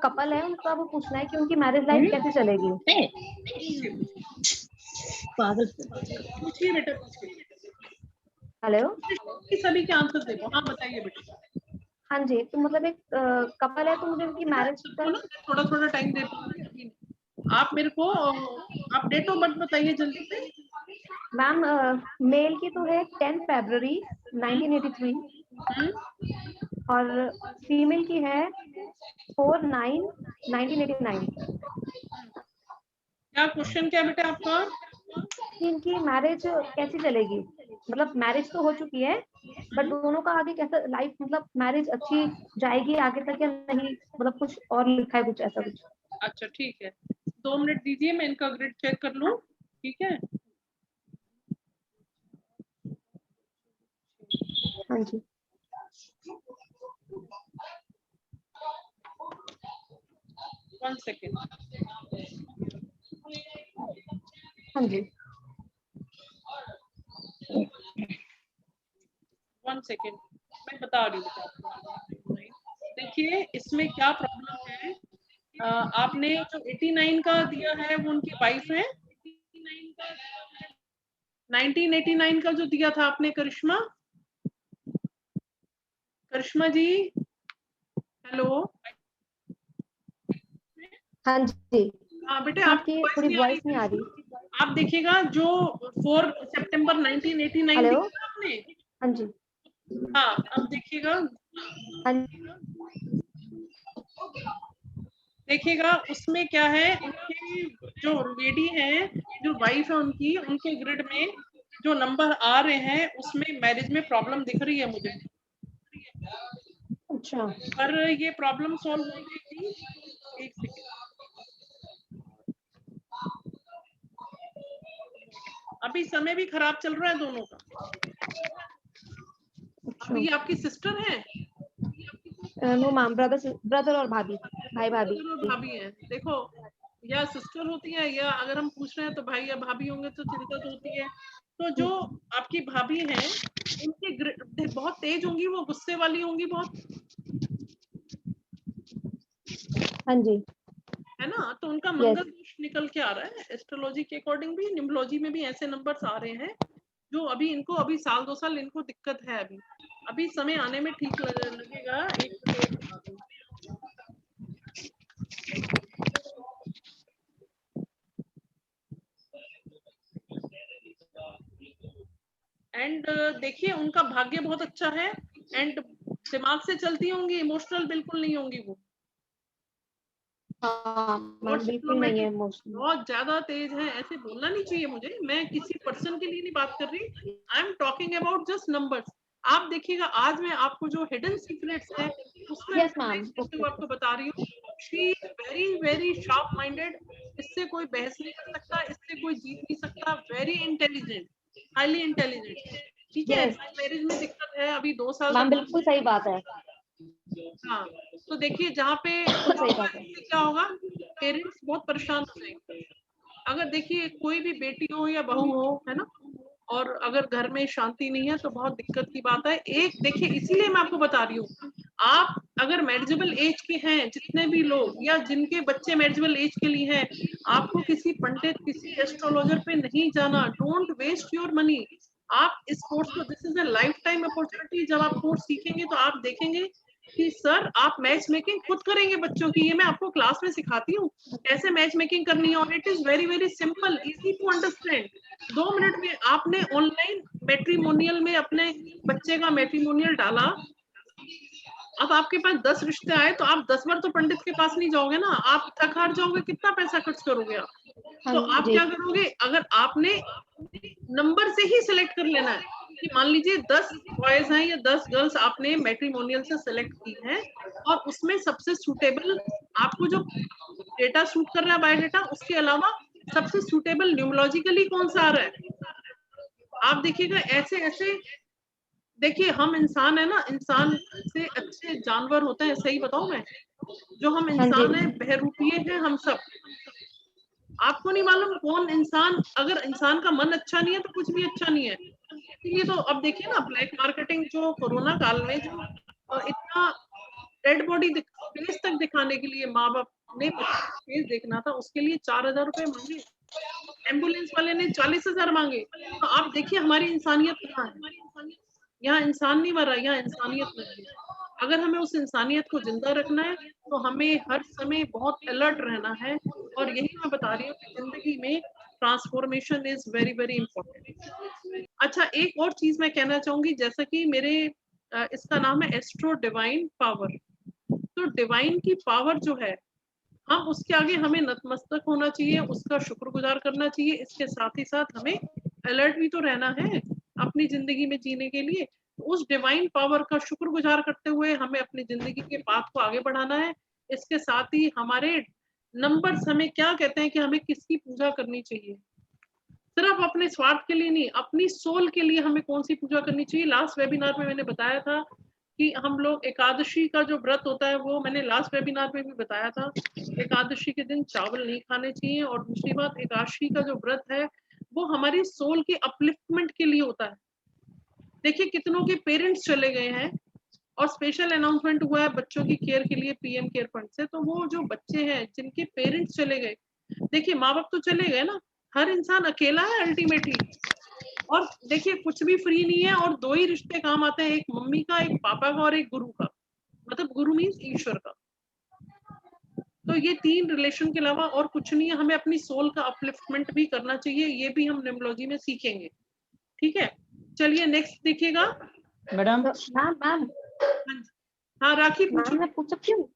कपल है, उनका वो पूछना है कि उनकी मैरिज लाइफ कैसे चलेगी। पागल। पूछिए बेटा पूछिए। हेलो। सभी के आंसर देखो। हाँ बताइए बेटा। हाँ जी, तो मतलब एक कपल है, तो मुझे उनकी मैरिज सबको ना थोड़ा थोड़ा टाइम दे पाऊंगी। आप मेरे को आप डेट ऑफ बर्थ बताइए जल्दी से। मैम, मेल की तो है 10 फरवरी 1983 और फीमेल की है 4/9/1989। क्या क्वेश्चन क्या बेटा आपका? इनकी मैरिज कैसी चलेगी, मतलब मैरिज तो हो चुकी है, बट दोनों का आगे कैसा लाइफ, मतलब मैरिज अच्छी जाएगी आगे तक या नहीं, मतलब कुछ और लिखा है, कुछ ऐसा कुछ। अच्छा ठीक है, 2 मिनट दीजिए, मैं इनका ग्रिड चेक कर लूं। ठीक है हाँ जी। 1 सेकेंड। हाँ जी। 1 सेकेंड, मैं बता रही हूँ। देखिए इसमें क्या प्रॉब्लम है। आपने जो 89 का दिया है वो उनकी वाइफ है। 1989 का जो दिया था आपने करिश्मा, करिश्मा जी हेलो। हाँ जी, हाँ बेटे आपकी आपकी वॉइस थोड़ी नहीं आ रही वॉइस नहीं आ रही। आप देखिएगा जो 4 सितंबर 1989 हेलो, दिया था आपने। हाँ जी, हाँ अब देखिएगा, हाँ देखिएगा उसमें क्या है, उनकी जो लेडी है, जो वाइफ है उनकी, उनके ग्रिड में जो नंबर आ रहे हैं उसमें मैरिज में प्रॉब्लम दिख रही है मुझे, अच्छा, पर ये प्रॉब्लम सॉल्व हो जाएगी। एक सेकेंड, अभी समय भी खराब चल रहा है दोनों का। अच्छा। अभी आपकी सिस्टर है? नो मैम, ब्रदर और भाभी, भाई भाभी। सिस्टर और भाभी हैं। देखो या सिस्टर होती है या अगर हम पूछ रहे हैं तो भाई या भाभी होंगे तो चिंता तो होती है। तो जो आपकी भाभी हैं उनकी बहुत तेज होंगी, वो गुस्से वाली होंगी बहुत, हाँ जी, है ना? तो उनका मंगल दोष निकल के आ रहा है एस्ट्रोलॉजी के अकॉर्डिंग भी, न्यूमरोलॉजी में भी ऐसे नंबर्स आ रहे हैं जो अभी इनको अभी साल 2 साल इनको दिक्कत है। अभी समय आने में ठीक लगेगा। एक मिनट बता दूं। एंड देखिए उनका भाग्य बहुत अच्छा है एंड दिमाग से चलती होंगी, इमोशनल बिल्कुल नहीं होंगी वो, हाँ बहुत मैम, बिल्कुल नहीं है डिप्लोमेटिक, इमोशनल। बहुत ज्यादा तेज है। ऐसे बोलना नहीं चाहिए मुझे, मैं किसी पर्सन के लिए नहीं बात कर रही, I am talking about just numbers. आप देखिएगा आज मैं आपको जो हिडन सीक्रेट्स है उसको यस मैम, एनालाइज करते हुए ओके। आपको बता रही हूँ। She is very very sharp minded, इससे कोई बहस नहीं कर सकता, इससे कोई जीत नहीं सकता, वेरी इंटेलिजेंट, हाईली इंटेलिजेंट। ठीक है, यस मैरिज में दिक्कत है, अभी 2 साल मैम, तक। बिल्कुल सही बात है, हाँ तो देखिए जहाँ पे बिल्कुल क्या सही होगा, बात है। इससे क्या होगा, पेरेंट्स बहुत परेशान हो जाएंगे। अगर देखिए कोई भी बेटी हो या बहू हो, है ना, और अगर घर में शांति नहीं है तो बहुत दिक्कत की बात है। एक देखिए इसीलिए मैं आपको बता रही हूँ, आप अगर मैरिजेबल एज के हैं जितने भी लोग या जिनके बच्चे मैरिजेबल एज के लिए हैं, आपको किसी पंडित किसी एस्ट्रोलॉजर पे नहीं जाना। Don't waste your money. आप इस कोर्स को, this is a life time opportunity. जब आप कोर्स सीखेंगे तो आप देखेंगे कि सर आप मैच मेकिंग खुद करेंगे बच्चों की। ये मैं आपको क्लास में सिखाती हूँ कैसे मैच मेकिंग करनी है, और it is very very simple, easy to understand. 2 minute में आपने ऑनलाइन मैट्रिमोनियल में अपने बच्चे का मैट्रिमोनियल डाला, अब आपके पास 10 रिश्ते आए तो आप 10 बार तो पंडित के पास नहीं जाओगे ना, आप थक हार जाओगे, कितना पैसा खर्च करोगे आप। हाँ तो आप जी, क्या करोगे, अगर आपने नंबर से ही सिलेक्ट कर लेना है कि मान लीजिए 10 बॉयज हैं या 10 गर्ल्स आपने मैट्रिमोनियल से सिलेक्ट की हैं, और उसमें सबसे सूटेबल आपको जो डेटा सूट कर रहा है बायोडेटा, उसके अलावा सबसे सूटेबल न्यूमरोलॉजिकली कौन सा आ रहा है, आप देखिएगा। ऐसे ऐसे देखिए हम इंसान है ना, इंसान से अच्छे जानवर होते हैं, सही बताऊं मैं, जो हम हाँ जी, इंसान है बहरूपिये हैं हम सब। आपको नहीं मालूम कौन इंसान, अगर इंसान का मन अच्छा नहीं है तो कुछ भी अच्छा नहीं है। इसलिए तो अब देखिए ना ब्लैक मार्केटिंग जो कोरोना काल में जो इतना डेड बॉडी फेस तक दिखाने के लिए माँ बाप ने फेस देखना था, उसके लिए 4,000 रुपए मांगे, एम्बुलेंस वाले ने 40,000 मांगे। तो आप देखिए हमारी इंसानियत कहाँ है। यहाँ इंसान नहीं मरा, यहाँ इंसानियत मर गई। अगर हमें उस इंसानियत को जिंदा रखना है तो हमें हर समय बहुत अलर्ट रहना है। और यही मैं बता रही हूँ कि जिंदगी में transformation is very very important. अच्छा एक और चीज मैं कहना चाहूंगी, जैसा कि मेरे इसका नाम है एस्ट्रो डिवाइन पावर। तो डिवाइन की पावर जो है, हम उसके आगे हमें नतमस्तक होना चाहिए, उसका शुक्रगुजार करना चाहिए। इसके साथ ही साथ हमें अलर्ट भी तो रहना है अपनी जिंदगी में जीने के लिए। उस डिवाइन पावर का शुक्रगुजार करते हुए हमें अपनी जिंदगी के पाथ को आगे बढ़ाना है। इसके साथ ही हमारे नंबर्स हमें क्या कहते हैं कि हमें किसकी पूजा करनी चाहिए, सिर्फ अपने स्वार्थ के लिए नहीं, अपनी सोल के लिए हमें कौन सी पूजा करनी चाहिए। लास्ट वेबिनार में मैंने बताया था कि हम लोग एकादशी का जो व्रत होता है वो मैंने लास्ट वेबिनार में भी बताया था, एकादशी के दिन चावल नहीं खाने चाहिए। और दूसरी बात, एकादशी का जो व्रत है वो हमारी सोल के अपलिफ्टमेंट के लिए होता है। देखिए कितनों के पेरेंट्स चले गए हैं और स्पेशल अनाउंसमेंट हुआ है बच्चों की केयर के लिए पीएम केयर फंड से। तो वो जो बच्चे हैं जिनके पेरेंट्स चले गए, देखिए माँ बाप तो चले गए ना, हर इंसान अकेला है अल्टीमेटली, और देखिए कुछ भी फ्री नहीं है, और 2 ही रिश्ते काम आते हैं, एक मम्मी का, एक पापा का और एक गुरु का, मतलब गुरु मीन्स ईश्वर का। तो ये 3 रिलेशन के अलावा और कुछ नहीं है। हमें अपनी सोल का अपलिफ्टमेंट भी करना चाहिए, ये भी हम न्यूमरोलॉजी में सीखेंगे। ठीक है, चलिए नेक्स्ट देखिएगा। मैडम मैम मैम हाँ राखी पूछो। मैम मैं पूछ सकती हूँ?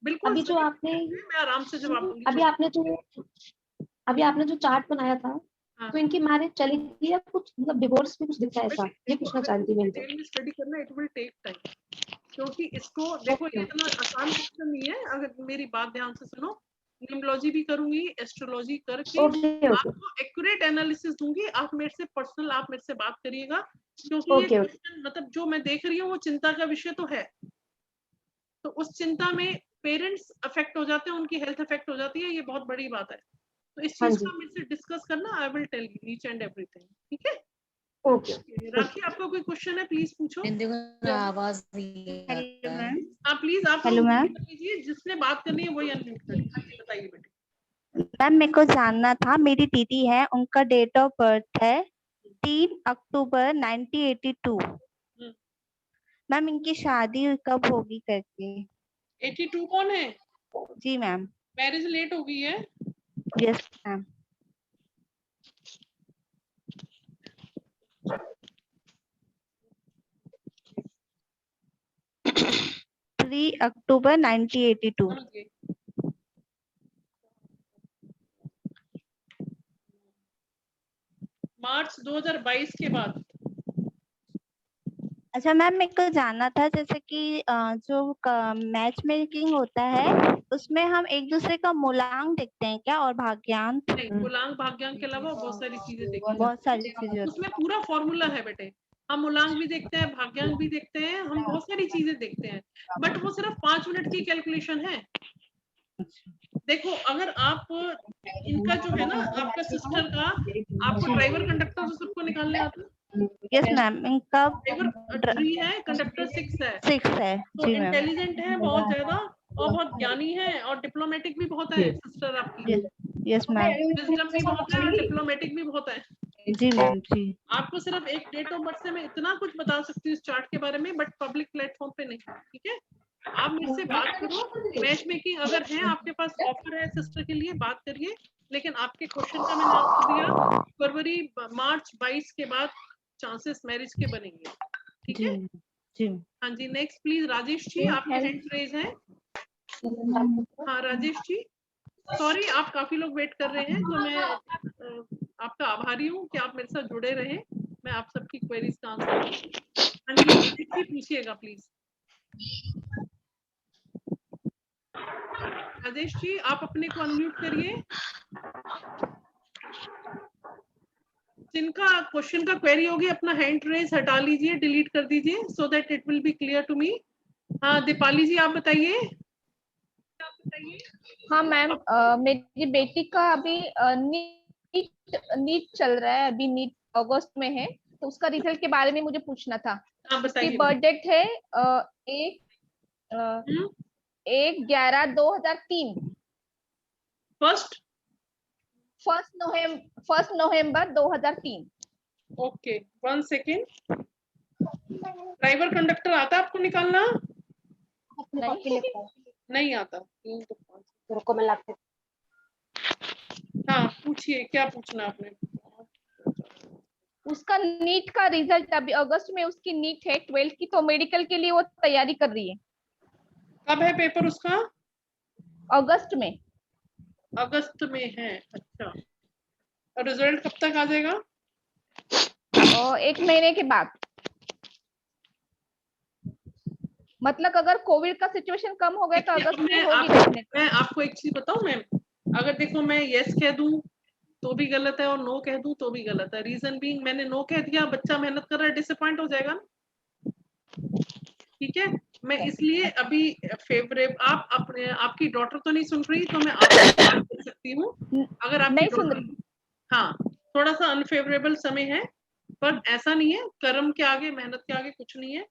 बिल्कुल अभी जो सही, आपने मैं आराम से जवाब दूंगी। अभी आपने जो चार्ट बनाया था, हाँ। तो इनकी मैरिज चलेगी या कुछ मतलब डिवोर्स में कुछ दिखता है ऐसा? ये पूछना चाह रही थी मैं। डिटेल में स्टडी करना, इट विल टेक टाइम, क्योंकि इसको देखो ये इतना आसान क्वेश्चन नहीं है। अगर मेरी बात ध्यान से सुनो, न्यूमरोलॉजी भी करूंगी, एस्ट्रोलॉजी करके ओके ओके आपको एक्यूरेट एनालिसिस दूंगी। आप मेरे से पर्सनल, आप मेरे से बात करिएगा, क्योंकि ये ओके क्वेश्चन मतलब जो मैं देख रही हूँ वो चिंता का विषय तो है। तो उस चिंता में पेरेंट्स अफेक्ट हो जाते हैं, उनकी हेल्थ अफेक्ट हो जाती है, ये बहुत बड़ी बात है। तो इस हाँ चीज जी का मेरे से डिस्कस करना, I will tell you each and everything. ठीक है, ओके। राखी आपका कोई क्वेश्चन है प्लीज पूछो। आवाज नहीं आ हेलो रहा है। मैम। हाँ प्लीज आप हेलो लोग मैम। unmute कीजिए, जिसने बात करनी है वही अनम्यूट करिए। हाँ जी बताइए बेटे। मैम मेरे को जानना था, मेरी दीदी है, उनका डेट ऑफ बर्थ है 3 अक्टूबर 1982। हम्म, मैम इनकी शादी कब होगी करके? 82 कौन है? जी मैम। मैरिज लेट हो गई है। Yes ma'am. 3 अक्टूबर 1982। समझ गई। मार्च 2022 के बाद। अच्छा मैम, मेरे को जानना था जैसे कि जो मैच मेकिंग होता है उसमें हम एक दूसरे का मूलांक देखते हैं क्या, और भाग्यांक? नहीं, मूलांक भाग्यांक के अलावा बहुत सारी चीजें देखी बहुत जाती सारी चीजें हैं, होती उसमें पूरा फॉर्मूला है बेटे। हम मूलांक भी देखते हैं, भाग्यांक भी देखते हैं, हम बहुत सारी चीजें देखते हैं, बट वो सिर्फ 5 मिनट की कैलकुलेशन है। देखो अगर आप इनका जो है ना, आपका सिस्टर का, आपको ड्राइवर कंडक्टर तो सबको निकालने आता है। यस मैम, इनका ड्राइवर 3 है, कंडक्टर 6 है। 6 है। तो जी मैम। इंटेलिजेंट है बहुत ज्यादा, और बहुत ज्ञानी है, और डिप्लोमेटिक भी बहुत है सिस्टर आपकी। Yes ma'am. विजडम भी बहुत है और डिप्लोमेटिक भी बहुत है। जी मैम। जी आपको सिर्फ एक डेट ऑफ बर्थ से मैं इतना कुछ बता सकती हूँ इस चार्ट के बारे में, बट पब्लिक प्लेटफॉर्म पे नहीं। ठीक है, आप मेरे से बात करो, मैच मेकिंग अगर है आपके पास, ऑफर है सिस्टर के लिए, बात करिए। लेकिन आपके क्वेश्चन का मैंने आंसर दिया, फरवरी मार्च 22 के बाद चांसेस मैरिज के बनेंगे। ठीक है, जी जी। हाँ जी नेक्स्ट प्लीज। राजेश जी आपके हैंड रेज है। हाँ राजेश जी, सॉरी आप काफी लोग वेट कर रहे हैं, तो मैं आपका आभारी हूँ कि आप मेरे साथ जुड़े रहे, मैं आप सबकी क्वेरीज का आंसर दूंगी। हाँ जी राजेश जी पूछिएगा प्लीज। राजेश जी आप अपने को अनम्यूट करिए। जिनका क्वेश्चन का क्वेरी होगी अपना हैंड रेज हटा लीजिए, डिलीट कर दीजिए, so that it will be clear to me. हाँ दीपाली जी आप बताइए। हाँ मैम, मेरी बेटी का अभी नीट नीट चल रहा है, अभी नीट अगस्त में है, तो उसका रिजल्ट के बारे में मुझे पूछना था। हाँ उसकी बताइए। बर्थ डेट है 1/11/2003। First November 2003। Okay 1 second. Driver conductor आता है आपको निकालना? नहीं आता। रुको मैं लाती हूँ। हाँ पूछिए, क्या पूछना आपने? उसका नीट का रिजल्ट अभी अगस्त में, उसकी नीट है 12th की, तो मेडिकल के लिए वो तैयारी कर रही है। कब है पेपर उसका? अगस्त में। अगस्त में है, अच्छा। और रिजल्ट कब तक आ जाएगा? और 1 महीने के बाद, मतलब अगर कोविड का सिचुएशन कम हो गया तो अगस्त में होगी डेफिनेटली। मैं आपको एक चीज बताऊं मैम, अगर देखो मैं यस कह दूं तो भी गलत है, और नो कह दूं तो भी गलत है। रीजन बीइंग मैंने नो कह दिया, बच्चा मेहनत कर रहा है, डिसअपॉइंट हो जाएगा ना। ठीक है, मैं इसलिए अभी फेवरेट, आप अपने, आपकी डॉटर तो नहीं सुन रही, तो मैं आपको बात कर सकती हूँ। अगर आपकी नहीं सुन डॉटर, रही। हाँ थोड़ा सा अनफेवरेबल समय है, पर ऐसा नहीं है, कर्म के आगे, मेहनत के आगे कुछ नहीं है।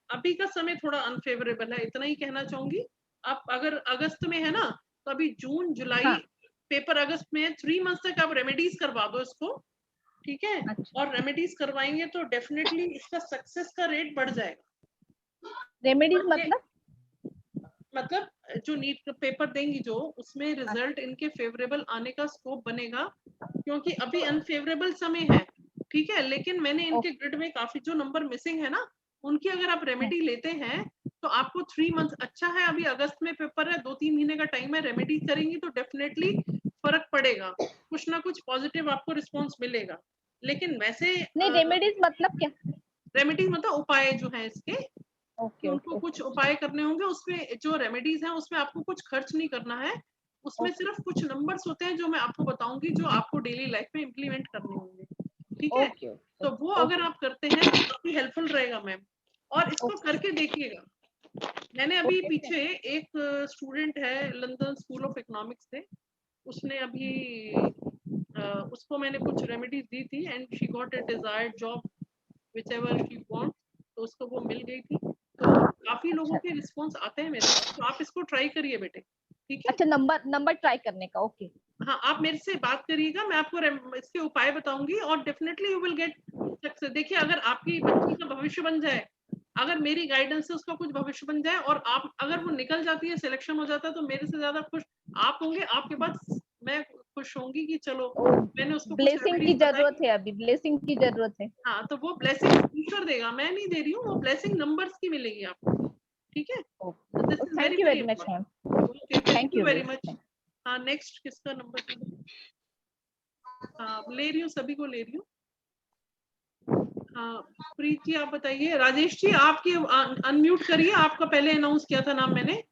अभी का समय थोड़ा अनफेवरेबल है, इतना ही कहना चाहूंगी। आप अगर अगस्त में है ना, तो अभी जून जुलाई, हाँ। पेपर अगस्त में है, 3 मंथ तक आप रेमेडीज करवा दो इसको, ठीक है। अच्छा। और रेमेडीज करवाएंगे तो डेफिनेटली इसका सक्सेस का रेट बढ़ जाएगा। रेमेडीज और ये- मतलब? मतलब जो नीट का पेपर देंगी जो, उसमें रिजल्ट इनके फेवरेबल आने का स्कोप बनेगा, क्योंकि अभी अनफेवरेबल समय है, ठीक है। लेकिन मैंने इनके ग्रिड में काफी जो नंबर मिसिंग है ना, उनकी अगर आप रेमेडी लेते हैं तो आपको 3 मंथ, अच्छा है अभी अगस्त में पेपर है, 2-3 महीने का टाइम है, रेमेडी करेंगी तो डेफिनेटली फर्क पड़ेगा, कुछ ना कुछ पॉजिटिव आपको रिस्पॉन्स मिलेगा। लेकिन वैसे नहीं, रेमेडीज मतलब क्या? रेमेडी मतलब उपाय जो है इसके, ओके कि उनको ओके। कुछ उपाय करने होंगे। उसमें जो रेमेडीज हैं उसमें आपको कुछ खर्च नहीं करना है, उसमें Okay. सिर्फ कुछ नंबर्स होते हैं जो मैं आपको बताऊंगी, जो आपको डेली लाइफ में इम्प्लीमेंट करने होंगे, ठीक है। ओके तो वो अगर आप करते हैं तो काफी हेल्पफुल रहेगा मैम, और इसको करके देखिएगा। मैंने अभी पीछे एक स्टूडेंट है लंदन स्कूल ऑफ इकोनॉमिक्स से, उसने अभी उसको मैंने कुछ रेमेडीज दी थी and she got a desired job which ever she want, तो उसको वो मिल गई थी। तो काफी लोगों के रिस्पॉन्स आते हैं मेरे पास, तो आप इसको ट्राई करिए बेटे, ठीक है। अच्छा, नंबर ट्राई करने का। ओके। हाँ, आप मेरे से बात करिएगा, मैं आपको इसके उपाय बताऊंगी और definitely you will get success. देखिए, अगर आपकी बच्ची का भविष्य बन जाए, अगर मेरी गाइडेंस से उसका कुछ भविष्य बन जाए और आप अगर वो निकल जाती है, सिलेक्शन हो जाता है, तो मेरे से ज्यादा खुश आप होंगे, आपके बाद मैं खुश होंगी कि चलो मैंने उसको कुछ ब्लेसिंग की रेमेडीज बताई। जरूरत है, अभी ब्लेसिंग की जरूरत है। हाँ, तो वो ब्लेसिंग ईश्वर देगा, मैं नहीं दे रही हूँ, वो ब्लेसिंग नंबर्स की मिलेगी आपको, ठीक है। तो this is very thank you very very much ma'am. Important. Okay, thank thank you you very very much. Much. हाँ, नेक्स्ट किसका नंबर? हाँ, ले रही हूँ, सभी को ले रही हूँ। हाँ, प्रीत जी आप बताइए। राजेश जी आपकी अनम्यूट करिए, आपका पहले अनाउंस किया था नाम मैंने।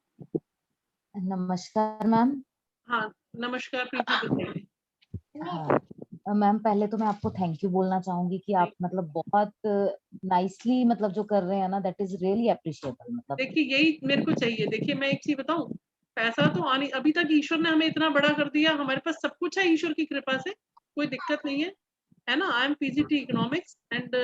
नमस्कार मैम। हाँ, नमस्कार प्रीत जी, बताइए। हाँ मैम, पहले तो मैं आपको थैंक यू बोलना चाहूंगी कि आप मतलब बहुत नाइसली मतलब जो कर रहे हैं ना, दैट इज रियली अप्रिशिएबल। मतलब देखिए, यही मेरे को चाहिए। देखिए, मैं एक चीज बताऊं, पैसा तो आने, अभी तक ईश्वर ने हमें इतना बड़ा कर दिया, हमारे पास सब कुछ है ईश्वर की कृपा से, कोई दिक्कत नहीं है ना। I am PGT economics and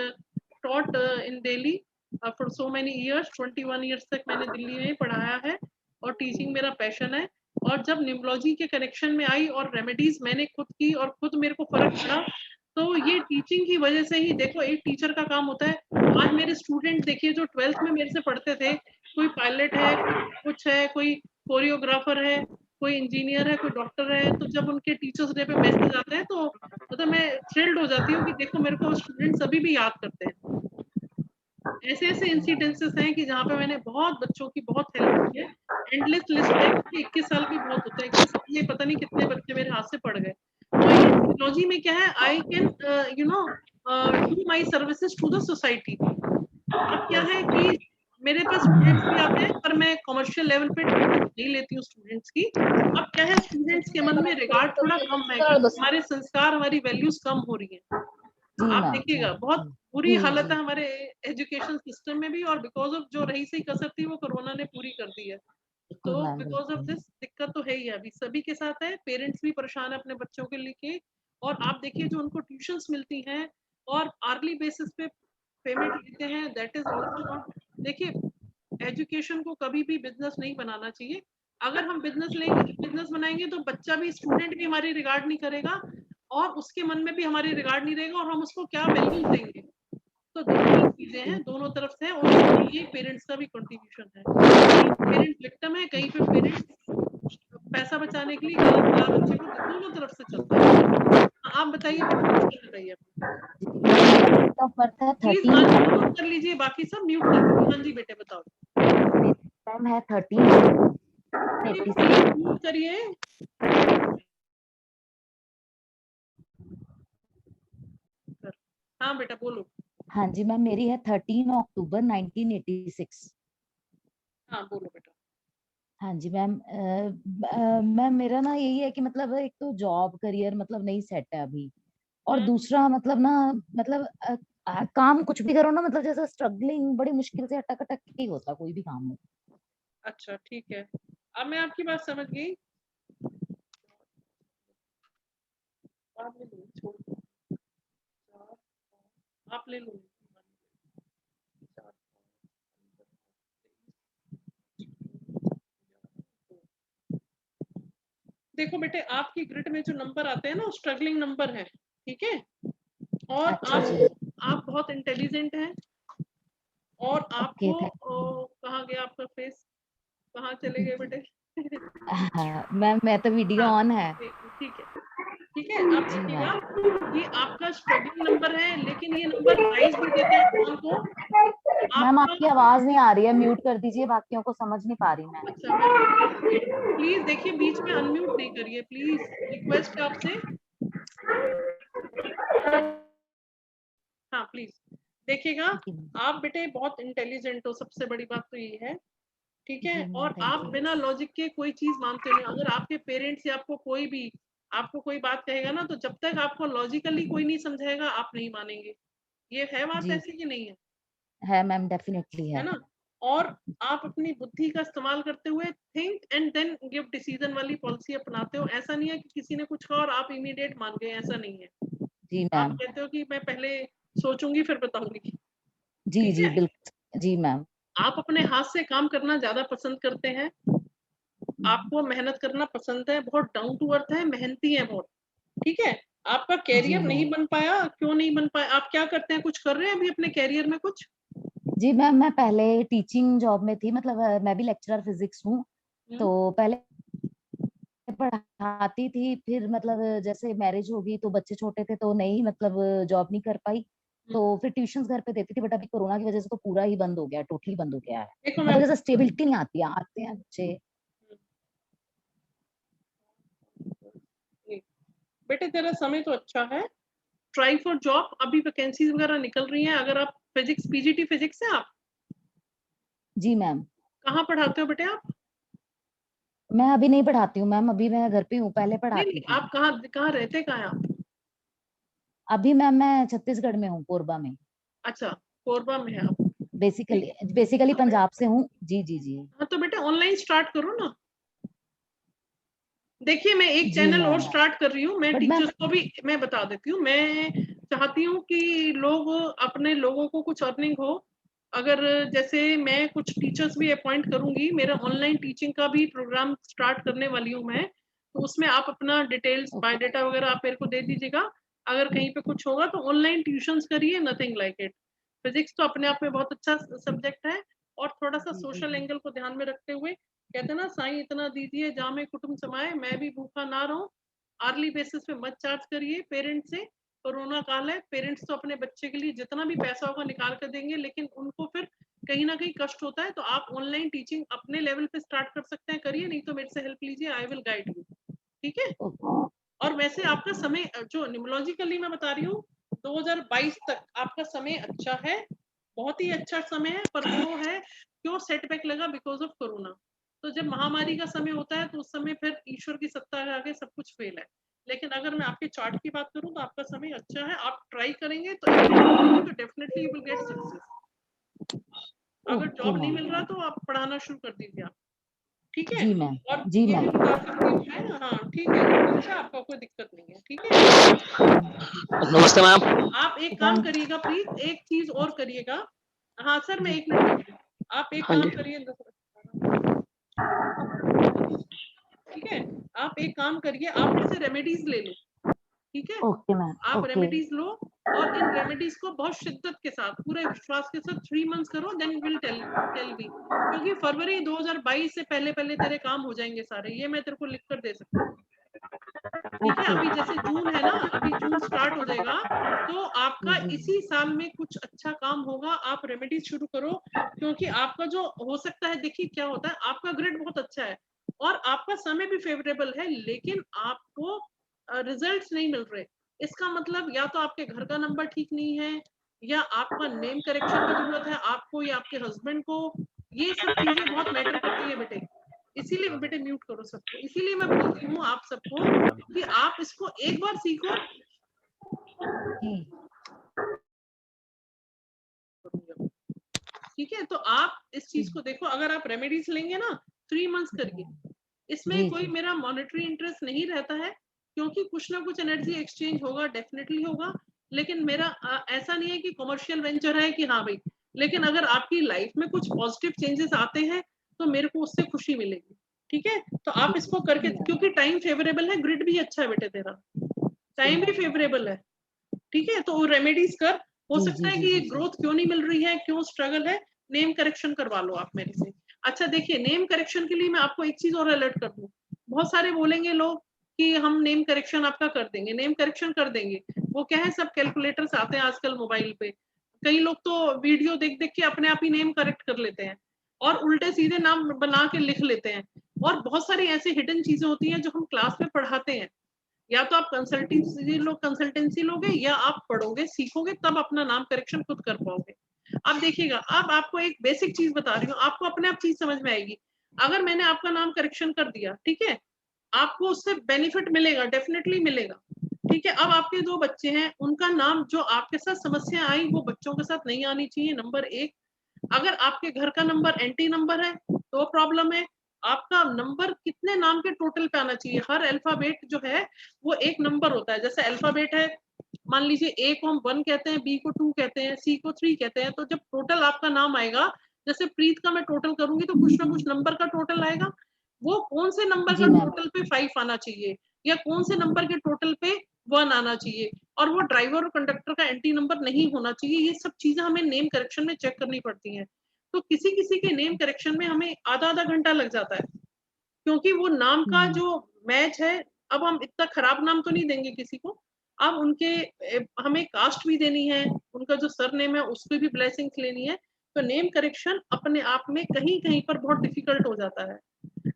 taught in Delhi for so many years, 21 years तक मैंने दिल्ली में पढ़ाया है और टीचिंग मेरा पैशन है। और जब न्यूमरोलॉजी के कनेक्शन में आई और रेमेडीज मैंने खुद की और खुद मेरे को फर्क पड़ा, तो ये टीचिंग की वजह से ही। देखो, एक टीचर का काम होता है। आज मेरे स्टूडेंट देखिए, जो 12th में मेरे से पढ़ते थे, कोई पायलट है, कुछ है, कोई कोरियोग्राफर है, कोई इंजीनियर है, कोई डॉक्टर है, तो जब उनके टीचर्स डे पे मैसेज आते हैं तो मतलब मैं थ्रिल्ड हो जाती हूँ कि देखो, मेरे को स्टूडेंट्स अभी भी याद करते हैं। ऐसे ऐसे इंसिडेंसेस हैं कि जहाँ पे मैंने बहुत बच्चों की बहुत हेल्प की है। एंडलेस लिस्ट है, क्योंकि 21 साल भी बहुत होता है, 21 साल में पता नहीं कितने बच्चे मेरे हाथ से पड़ गए। तो ये टेक्नोलॉजी में क्या है, I can you know do my services to the society. अब क्या है कि मेरे पास स्टूडेंट्स भी आते हैं, पर मैं कमर्शियल लेवल पे नहीं लेती हूँ स्टूडेंट्स की। अब क्या है, स्टूडेंट्स के मन में रिगार्ड थोड़ा कम है, क्योंकि हमारे संस्कार, हमारी वैल्यूज कम हो रही हैं। जी आप मैम। देखिएगा, बहुत बुरी जी हालत जी है हमारे एजुकेशन सिस्टम में भी, और बिकॉज ऑफ जो रही सही कसर थी वो कोरोना ने पूरी कर दी है। बिल्कुल तो मैम, बिकॉज ऑफ बिल्कुल। दिस दिक्कत तो है ही है, अभी सभी के साथ है। पेरेंट्स भी परेशान है अपने बच्चों के लेके। और आप देखिए, जो उनको ट्यूशंस मिलती हैं और आर्ली बेसिस पे पेमेंट लेते हैं, दैट इज ऑल्सो नॉट। देखिए, एजुकेशन को कभी भी बिजनेस नहीं बनाना चाहिए। अगर हम बिजनेस लेंगे, बिजनेस बनाएंगे, तो बच्चा भी, स्टूडेंट भी हमारी रिगार्ड नहीं करेगा और उसके मन में भी हमारी रिगार्ड नहीं रहेगा, और हम उसको क्या वैल्यू देंगे। तो दोनों ही चीजें हैं, दोनों तरफ से हैं, और ये पेरेंट्स का भी कंट्रीब्यूशन है। पेरेंट्स विक्टिम है, कहीं पे पेरेंट्स पैसा बचाने के लिए गलत गला बच्चे को, दोनों तरफ से चलता है। आप बताइए बेटा, क्वेश्चन बताइए। का बर्थ है प्लीज 13। अनम्यूट कर लीजिए, बाकी सब म्यूट कर दीजिए। हाँ जी बेटे, बताओ। टाइम है 13 प्लीज 86। म्यूट करिए। हाँ बेटा, बोलो। हाँ जी मैम, मेरी है 13 अक्टूबर 1986। हाँ, बोलो बेटा। हाँ जी मैम। मैम मेरा ना यही है कि मतलब एक तो जॉब करियर मतलब नहीं सेट है अभी, और दूसरा मतलब ना, मतलब काम कुछ भी करो ना, मतलब जैसे स्ट्रगलिंग बड़ी मुश्किल से अटक अटक के ही होता कोई भी काम हो। अच्छा, ठीक है, अब मैं आपकी बात समझ गई। आप ले लो, छोड़ दो। आप ले लो। देखो बेटे, आपकी ग्रिड में जो नंबर आते हैं ना, वो स्ट्रगलिंग नंबर है, ठीक है। और अच्छा जी। आप बहुत इंटेलिजेंट हैं और ओके, आपको थैंक यू। कहाँ गया आपका फेस, कहाँ चले गए बेटे? हाँ, मैम मैं तो वीडियो हाँ, ऑन है। ठीक है, ठीक है। आप जी देखिएगा, मैम। ये आपका स्ट्रगलिंग नंबर है, लेकिन ये नंबर राइज भी देता है कौन को? मैम आपका, आपकी आवाज नहीं आ रही है, म्यूट कर दीजिए, बाकियों को समझ नहीं पा रही मैं। अच्छा मैं म्यूट करती हूँ। प्लीज देखिए, बीच में अनम्यूट नहीं करिए प्लीज, रिक्वेस्ट है आपसे। हाँ प्लीज देखिएगा, जी मैम। आप बेटे बहुत इंटेलिजेंट हो, सबसे बड़ी बात तो ये है, ठीक है। जी मैम, और थैंक आप यू। बिना लॉजिक के कोई चीज मानते नहीं। अगर आपके पेरेंट्स या आपको कोई भी आपको कोई बात कहेगा ना, तो जब तक आपको लॉजिकली कोई नहीं समझाएगा आप नहीं मानेंगे। ये है बात जी ऐसी कि नहीं है मैम, डेफिनेटली है है। ना? और आप अपनी बुद्धि का इस्तेमाल करते हुए think and then give decision वाली पॉलिसी अपनाते हो। ऐसा नहीं है कि किसी ने कुछ कहा और आप इमीडिएट मान गए, ऐसा नहीं है। जी आप मैम। कहते हो कि मैं पहले सोचूंगी फिर बताऊंगी, जी ठीक जी है। बिल्कुल। जी मैम। आप अपने हाथ से काम करना ज्यादा पसंद करते हैं, आपको मेहनत करना पसंद है, बहुत डाउन टू अर्थ है, मेहनती है बहुत, ठीक है। आपका जी कैरियर नहीं मैम। बन पाया, क्यों नहीं बन पाया? आप क्या करते हैं, कुछ कर रहे हैं अभी अपने कैरियर में कुछ? जी मैम, मैं पहले टीचिंग जॉब में थी, मतलब मैं भी लेक्चरर फिजिक्स हूँ। तो पहले पढ़ाती थी, फिर मतलब जैसे मैरिज हो गई तो बच्चे छोटे थे तो नहीं, मतलब जॉब नहीं कर पाई। तो फिर ट्यूशंस घर पे देती थी, बट अभी कोरोना की वजह से तो पूरा ही बंद हो गया, टोटली बंद हो गया है। देखो मैं मतलब जैसे आपको स्टेबिलिटी नहीं आती है, आते हैं बच्चे। बेटे तेरा समय तो अच्छा है, ट्राई फॉर जॉब, अभी वैकेंसीज वगैरह निकल रही हैं। अगर आप फिजिक्स, पीजीटी फिजिक्स है आप? जी मैम। कहाँ पढ़ाते हो बेटे आप? मैं अभी नहीं पढ़ाती हूँ मैम, अभी मैं घर पे हूँ, पहले नहीं पढ़ाती नहीं, थी। आप कहाँ कहाँ रहते कहाँ हैं आप? अभी मैम मैं छत्तीसगढ़ में हूँ, कोरबा में। अच्छा, कोरबा में है आप, ठीक। बेसिकली पंजाब से हूँ। जी जी जी। हाँ तो बेटे ऑनलाइन स्टार्ट करो ना। देखिए मैं एक जी चैनल और मैम। स्टार्ट कर रही हूँ, मैं बट मैम। टीचर्स को भी मैं बता देती हूँ। मैं चाहती हूँ कि लोग अपने लोगों को कुछ अर्निंग हो। अगर जैसे मैं कुछ टीचर्स भी अपॉइंट करूंगी, मेरा ऑनलाइन टीचिंग का भी प्रोग्राम स्टार्ट करने वाली हूँ मैं। तो उसमें आप अपना डिटेल्स, बायोडाटा वगैरह आप मेरे को दे दीजिएगा। अगर कहीं पे कुछ होगा तो ऑनलाइन ट्यूशंस करिए, नथिंग लाइक इट। फिजिक्स तो अपने आप में बहुत अच्छा सब्जेक्ट है, और थोड़ा सा जी जी सोशल जी। एंगल को ध्यान में रखते हुए, कहते हैं ना, साईं इतना दीजिए जामे कुटुंब समाए, मैं भी भूखा ना रहूं। आर्ली बेसिस पे मत चार्ज करिए पेरेंट्स से। कोरोना काल है, पेरेंट्स तो अपने बच्चे के लिए जितना भी पैसा होगा निकाल कर देंगे, लेकिन उनको फिर कहीं ना कहीं कष्ट होता है। तो आप ऑनलाइन टीचिंग अपने लेवल पे स्टार्ट कर सकते हैं, करिए, नहीं तो मेरे से हेल्प लीजिए, आई विल गाइड यू, ठीक है। ओके। और वैसे आपका समय जो न्यूमरोलॉजिकली मैं बता रही हूँ, 2022 तक आपका समय अच्छा है, बहुत ही अच्छा समय है। पर वो है, क्यों सेटबैक लगा? Because of corona. तो जब महामारी का समय होता है तो उस समय फिर ईश्वर की सत्ता के आगे सब कुछ फेल है। लेकिन अगर मैं आपके चार्ट की बात करूं तो आपका समय अच्छा है, आप ट्राई करेंगे तो definitely you will get success. अगर ओके जॉब नहीं मैम। मिल रहा तो आप पढ़ाना शुरू कर दीजिए आप, ठीक है। जी मैम। और जी ये मैम। जो बात आपकी है ना, हाँ ठीक है, अच्छा आपका कोई दिक्कत नहीं है, ठीक है। नमस्ते मैम। आप एक काम थैंक। करिएगा प्लीज, एक चीज और करिएगा। हाँ सर, मैं 1 मिनट रुकिए। आप एक हाँ काम जी। करिए, ठीक है। आप एक काम करिए, आप मेरे से रेमेडीज ले लो, ठीक है। Okay ma'am. आप ओके। रेमेडीज लो, और इन रेमेडीज को बहुत शिद्दत के साथ, पूरे विश्वास के साथ 3 मंथ्स करो, देन विल टेल मी। क्योंकि फरवरी 2022 से पहले पहले तेरे काम हो जाएंगे सारे, ये मैं तेरे को लिख कर दे सकती हूँ, ठीक है। ओके। अभी जैसे जून है ना, अभी जून स्टार्ट हो जाएगा, तो आपका जी इसी साल में कुछ अच्छा काम होगा। आप रेमेडीज शुरू करो, क्योंकि आपका जो हो सकता है, देखिए क्या होता है, आपका ग्रेड बहुत अच्छा है और आपका समय भी फेवरेबल है, लेकिन आपको रिजल्ट्स नहीं मिल रहे। इसका मतलब या तो आपके घर का नंबर ठीक नहीं है, या आपका नेम करेक्शन की जरूरत है आपको या आपके हस्बैंड को। ये सब चीजें बहुत मैटर करती है बेटे। इसीलिए बेटे म्यूट करो सबको, इसीलिए मैं बोलती हूँ आप सबको कि आप इसको एक बार सीखो। जी। ठीक है, तो आप इस जी चीज को देखो, अगर आप रेमेडीज लेंगे ना, 3 मंथ्स करिए। इसमें जी कोई जी। मेरा मॉनेटरी इंटरेस्ट नहीं रहता है, क्योंकि कुछ ना कुछ एनर्जी एक्सचेंज होगा, डेफिनेटली होगा। लेकिन मेरा ऐसा नहीं है कि कमर्शियल वेंचर है कि हाँ भाई, लेकिन अगर आपकी लाइफ में कुछ पॉजिटिव चेंजेस आते हैं तो मेरे को उससे खुशी मिलेगी, ठीक है। तो आप इसको करके, जी मैम। क्योंकि टाइम फेवरेबल है, ग्रिड भी अच्छा है बेटे तेरा, जी टाइम भी मैम। फेवरेबल है, ठीक है, तो रेमेडीज कर, हो जी, सकता जी, है जी, कि ये जी, ग्रोथ क्यों नहीं मिल रही है, क्यों स्ट्रगल है, नेम करेक्शन करवा लो आप मेरे से। अच्छा देखिए, नेम करेक्शन के लिए मैं आपको एक चीज और अलर्ट कर दूं, बहुत सारे बोलेंगे लोग कि हम नेम करेक्शन आपका कर देंगे, नेम करेक्शन कर देंगे। वो क्या है, सब कैलकुलेटर्स आते हैं आजकल मोबाइल पे, कई लोग तो वीडियो देख देख के अपने आप ही नेम करेक्ट कर लेते हैं और उल्टे सीधे नाम बना के लिख लेते हैं। और बहुत सारी ऐसी हिडन चीजें होती हैं जो हम क्लास में पढ़ाते हैं, या तो आप कंसल्टेंसी लोगे या आप पढ़ोगे सीखोगे, तब अपना नाम करेक्शन खुद कर पाओगे। अब देखिएगा, अब आपको एक बेसिक चीज बता रही हूँ, आपको अपने आप चीज समझ में आएगी। अगर मैंने आपका नाम करेक्शन कर दिया, ठीक है, आपको उससे बेनिफिट मिलेगा, डेफिनेटली मिलेगा। ठीक है, अब आपके 2 बच्चे हैं, उनका नाम जो आपके साथ समस्या आई वो बच्चों के साथ नहीं आनी चाहिए, नंबर 1। अगर आपके घर का नंबर एंटी नंबर है तो प्रॉब्लम है। आपका नंबर कितने नाम के टोटल पे आना चाहिए, हर अल्फाबेट जो है वो एक नंबर होता है। जैसे अल्फाबेट है, मान लीजिए ए को हम 1 कहते हैं, बी को 2 कहते हैं, सी को 3 कहते हैं, तो जब टोटल आपका नाम आएगा, जैसे प्रीत का मैं टोटल करूंगी तो कुछ ना कुछ नंबर का टोटल आएगा। वो कौन से नंबर का जी मैम। टोटल पे 5 आना चाहिए, या कौन से नंबर के टोटल पे 1 आना चाहिए, और वो ड्राइवर और कंडक्टर का एंटी नंबर नहीं होना चाहिए। ये सब चीजें हमें नेम करेक्शन में चेक करनी पड़ती हैं। तो किसी किसी के नेम करेक्शन में हमें आधा आधा घंटा लग जाता है, क्योंकि वो नाम का जो मैच है। अब हम इतना खराब नाम तो नहीं देंगे किसी को, अब उनके हमें कास्ट भी देनी है, उनका जो सरनेम है उसकी भी ब्लेसिंग्स लेनी है। तो नेम करेक्शन अपने आप में कहीं कहीं पर बहुत डिफिकल्ट हो जाता है।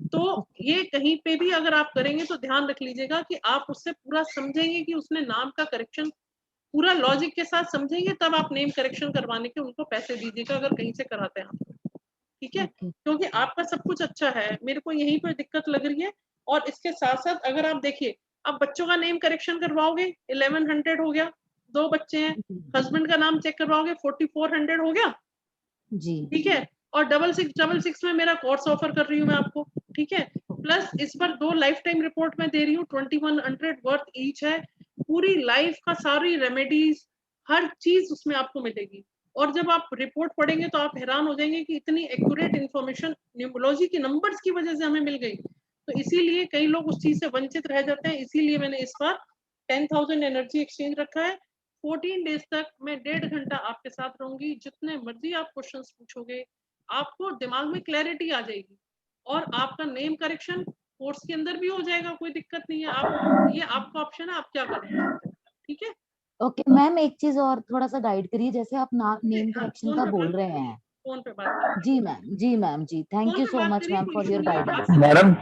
तो ये कहीं पे भी अगर आप करेंगे तो ध्यान रख लीजिएगा कि आप उससे पूरा समझेंगे कि उसने नाम का करेक्शन पूरा लॉजिक के साथ समझेंगे, तब आप नेम करेक्शन करवाने के उनको पैसे दीजिएगा, अगर कहीं से कराते हैं आप। ठीक है, ओके। क्योंकि आपका सब कुछ अच्छा है, मेरे को यहीं पर दिक्कत लग रही है। और इसके साथ साथ अगर आप देखिए, अब बच्चों का नेम करेक्शन करवाओगे 1100 हो गया, 2 बच्चे हैं, हस्बैंड का नाम चेक करवाओगे 4400 हो गया। जी ठीक है, और 6666 में मेरा कोर्स ऑफर कर रही हूँ मैं आपको। ठीक है, प्लस इस पर 2 लाइफ टाइम रिपोर्ट में दे रही हूँ, 2100 वर्थ ईच है। पूरी लाइफ का सारी रेमेडीज, हर चीज उसमें आपको मिलेगी। और जब आप रिपोर्ट पढ़ेंगे तो आप हैरान हो जाएंगे कि इतनी एक्यूरेट इंफॉर्मेशन न्यूमरोलॉजी की नंबर्स की वजह से हमें मिल गई। तो इसीलिए कई लोग उस चीज से वंचित रह जाते हैं, इसीलिए मैंने इस बार 10,000 एनर्जी एक्सचेंज रखा है। 14 डेज तक मैं 1.5 घंटा आपके साथ रहूंगी, जितने मर्जी आप क्वेश्चंस पूछोगे, आपको दिमाग में क्लैरिटी आ जाएगी। और आपका नेम करेक्शन कोर्स के अंदर भी हो जाएगा, कोई दिक्कत नहीं है। आप, ये आपका ऑप्शन है, आप क्या करेंगे। ठीक है, ओके मैम, एक चीज और थोड़ा सा गाइड करिए, जैसे आप नेम हाँ, करेक्शन फोन का पे बोल बात रहे करिए, हैं। फोन पे बात करिए, जी मैम, जी मैम, जी थैंक फोन यू पे सो बात मच करिए, मैम कोई फॉर इशू योर नहीं है गाइडेंस। आप। मैडम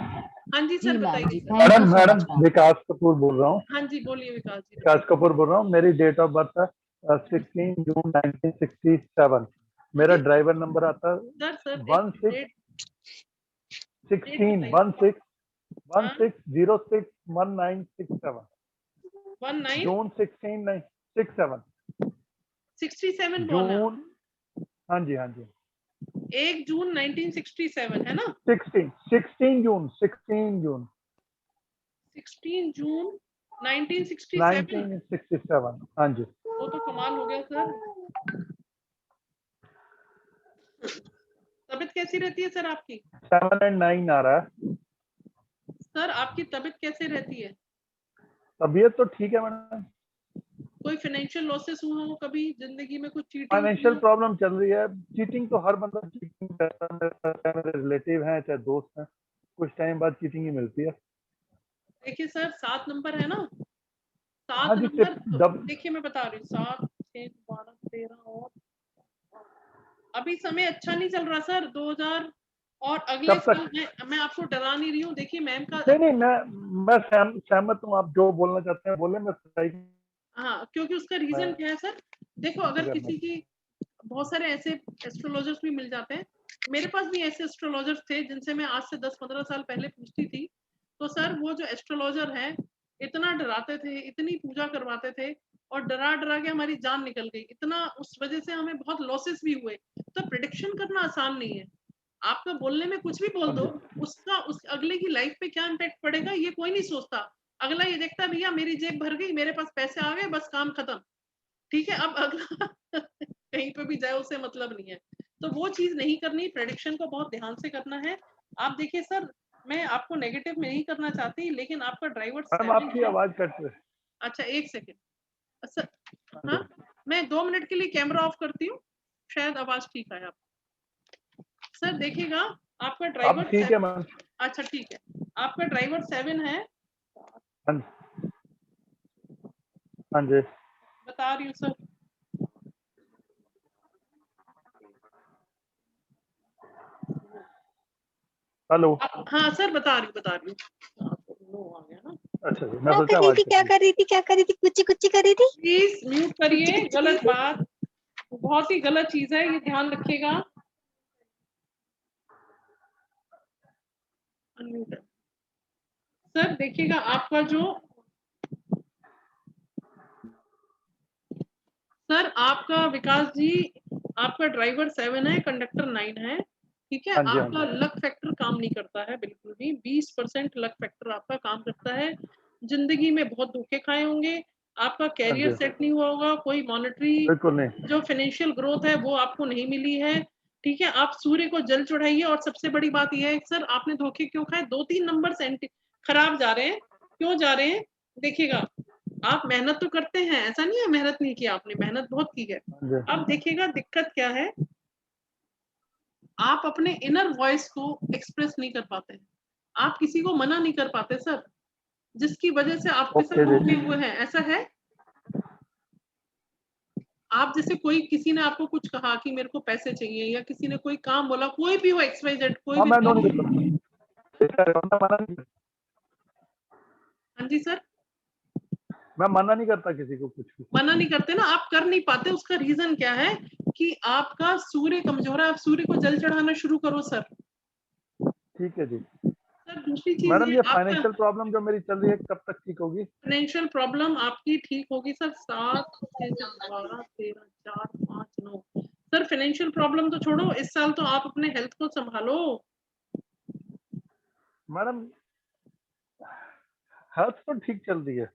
हाँ जी जी सर, मैम, बताइए जी sir. Thank you madam so madam much ma'am. Vikas Kapoor बोल रहा हूँ। हाँ जी, बोलिए विकास जी। विकास कपूर बोल रहा हूँ। मेरी डेट ऑफ बर्थ है 16 जून 1967। मेरा मुझे ड्राइवर नंबर आता है सर एक 16 डेट 16 बताइए। 16 हाँ, 16061967 1967 जून 16 बोलना, जून। हाँ जी हाँ जी 1 जून 1967 है ना। 16 जून 16 जून 16 जून 1967। 1967। हाँ जी। वो तो कमाल हो गया सर। तबीयत कैसी रहती है सर आपकी? 7 और 9 आ रहा है। सर आपकी तबीयत कैसे रहती है? तबीयत तो ठीक है मैडम। कोई फाइनेंशियल लॉसेस हुआ हो कभी जिंदगी में, कुछ चीटिंग? फाइनेंशियल प्रॉब्लम चल रही है। चीटिंग तो हर बंदा चीटिंग करता है, मेरे रिलेटिव हैं चाहे दोस्त हैं, कुछ टाइम बाद चीटिंग ही मिलती है। देखिए सर, 7 नंबर है ना, 7 हाँ जी नंबर तो जब देखिए मैं बता रही हूँ, 7 6 12 13 और अभी समय अच्छा नहीं चल रहा सर। 2000 और अगले कब साल तक। मैं आपको डरा नहीं रही हूँ। देखिए मैम का, नहीं मैं सहमत हूँ। आप जो बोलना चाहते हैं बोले, मैं सच्चाई हाँ, क्योंकि उसका रीजन क्या है सर, देखो अगर करना। किसी की, बहुत सारे ऐसे एस्ट्रोलॉजर्स भी मिल जाते हैं। मेरे पास भी ऐसे एस्ट्रोलॉजर्स थे जिनसे मैं आज से 10-15 साल पहले पूछती थी। तो सर वो जो एस्ट्रोलॉजर हैं, इतना डराते थे, इतनी पूजा करवाते थे, और डरा डरा के हमारी जान निकल गई। इतना उस वजह से हमें बहुत लॉसेस भी हुए। तो प्रिडिक्शन करना आसान नहीं है। आपका बोलने में कुछ भी बोल हाँ दो, जी उसका उस अगले की लाइफ पे क्या इम्पैक्ट पड़ेगा ये कोई नहीं सोचता। अगला ये देखता है, भैया मेरी जेब भर गई, मेरे पास पैसे आ गए, बस काम खत्म। ठीक है, अब अगला कहीं पे भी जाए उसे मतलब नहीं है। तो वो चीज नहीं करनी, प्रेडिक्शन को बहुत ध्यान से करना है। आप देखिए सर, मैं आपको नेगेटिव में नहीं करना चाहती, लेकिन आपका ड्राइवर मैडम 7 आपकी है। आवाज कट रही है। अच्छा एक सेकेंड सर, हाँ, मैं 2 मिनट के लिए कैमरा ऑफ करती हूँ, शायद आवाज ठीक आए आप। सर देखिएगा आपका अब ड्राइवर ठीक है मैम। अच्छा ठीक है, आपका ड्राइवर 7 है, हाँ हाँ जी। बता रही हूँ सर। हेलो। हाँ सर बता रही हूँ। नो आ गया ना। अच्छा जी, मैं सोचा आवाज क्या कर रही थी कुछ कर रही थी। प्लीज म्यूट करिए, गलत बात, बहुत ही गलत चीज है, ये ध्यान रखिएगा। अनम्यूट है। सर देखिएगा आपका जो सर आपका विकास जी, आपका ड्राइवर 7 है, कंडक्टर 9 है, ठीक है। हाँ जी, हाँ आपका लक फैक्टर काम नहीं करता है बिल्कुल भी, 20% लक फैक्टर आपका काम करता है। जिंदगी में बहुत धोखे खाए होंगे, आपका कैरियर जी। सेट नहीं हुआ होगा, कोई मॉनेटरी बिल्कुल नहीं। जो फाइनेंशियल ग्रोथ है वो आपको नहीं मिली है, ठीक है। आप सूर्य को जल चढ़ाइए। और सबसे बड़ी बात यह है सर, आपने धोखे क्यों खाए, 2-3 नंबर खराब जा रहे हैं, क्यों जा रहे हैं? देखिएगा आप मेहनत तो करते हैं, ऐसा नहीं है मेहनत नहीं की, आपने मेहनत बहुत की है। हाँ जी। अब देखिएगा दिक्कत क्या है, आप अपने इनर वॉइस को एक्सप्रेस नहीं कर पाते हैं, आप किसी को मना नहीं कर पाते सर, जिसकी वजह से आपके साथ ओके जी। धोखे हुए हैं। ऐसा है, आप जैसे कोई किसी ने आपको कुछ कहा कि मेरे को पैसे चाहिए, या किसी ने कोई काम बोला, कोई भी हो, XYZ कोई हाँ भी मैं नो job नहीं हो। करता। हाँ जी सर, मैं मना नहीं करता किसी को कुछ भी। मना नहीं करते ना, आप कर नहीं पाते, उसका रीजन क्या है कि आपका सूर्य कमजोर है। आप सूर्य को जल चढ़ाना शुरू करो सर। ठीक है जी। सर दूसरी चीज मैडम ये ये आपका फाइनेंशियल प्रॉब्लम जो मेरी चल रही है कब तक ठीक होगी? फाइनेंशियल प्रॉब्लम आपकी ठीक होगी सर, 7 6 12 13 4 5 9। सर फाइनेंशियल प्रॉब्लम तो छोड़ो, इस साल तो आप अपने हेल्थ को संभालो। मैडम हेल्थ तो ठीक चल रही है।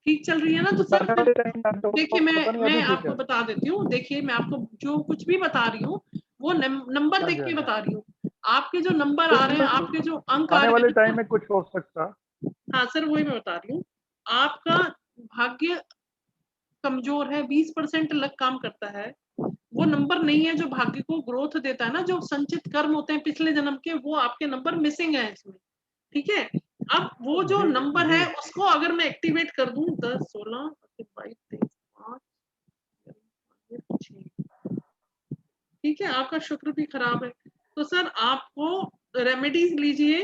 ठीक चल रही है ना, तो सर पता देखिए नहीं मैं अभी ठीक आपको है। बता देती हूँ। देखिए मैं आपको जो कुछ भी बता रही हूँ वो नंबर हाँ देख जी, के हाँ जी। बता रही हूँ। आपके जो नंबर आ रहे हैं, आपके जो अंक आ आने रहे वाले हैं टाइम ना, में कुछ हो सकता। हाँ सर वही मैं बता रही हूँ। आपका भाग्य कमजोर है, 20% लक काम करता है, वो नंबर नहीं है जो भाग्य को ग्रोथ देता है ना, जो संचित कर्म होते हैं पिछले जन्म के, वो आपके नंबर मिसिंग है इसमें, ठीक है। अब वो जो जी नंबर जी। है उसको अगर मैं एक्टिवेट कर दूं, 10 16 22 23 5 6, ठीक है। आपका शुक्र भी खराब है, तो सर आपको रेमेडीज लीजिए,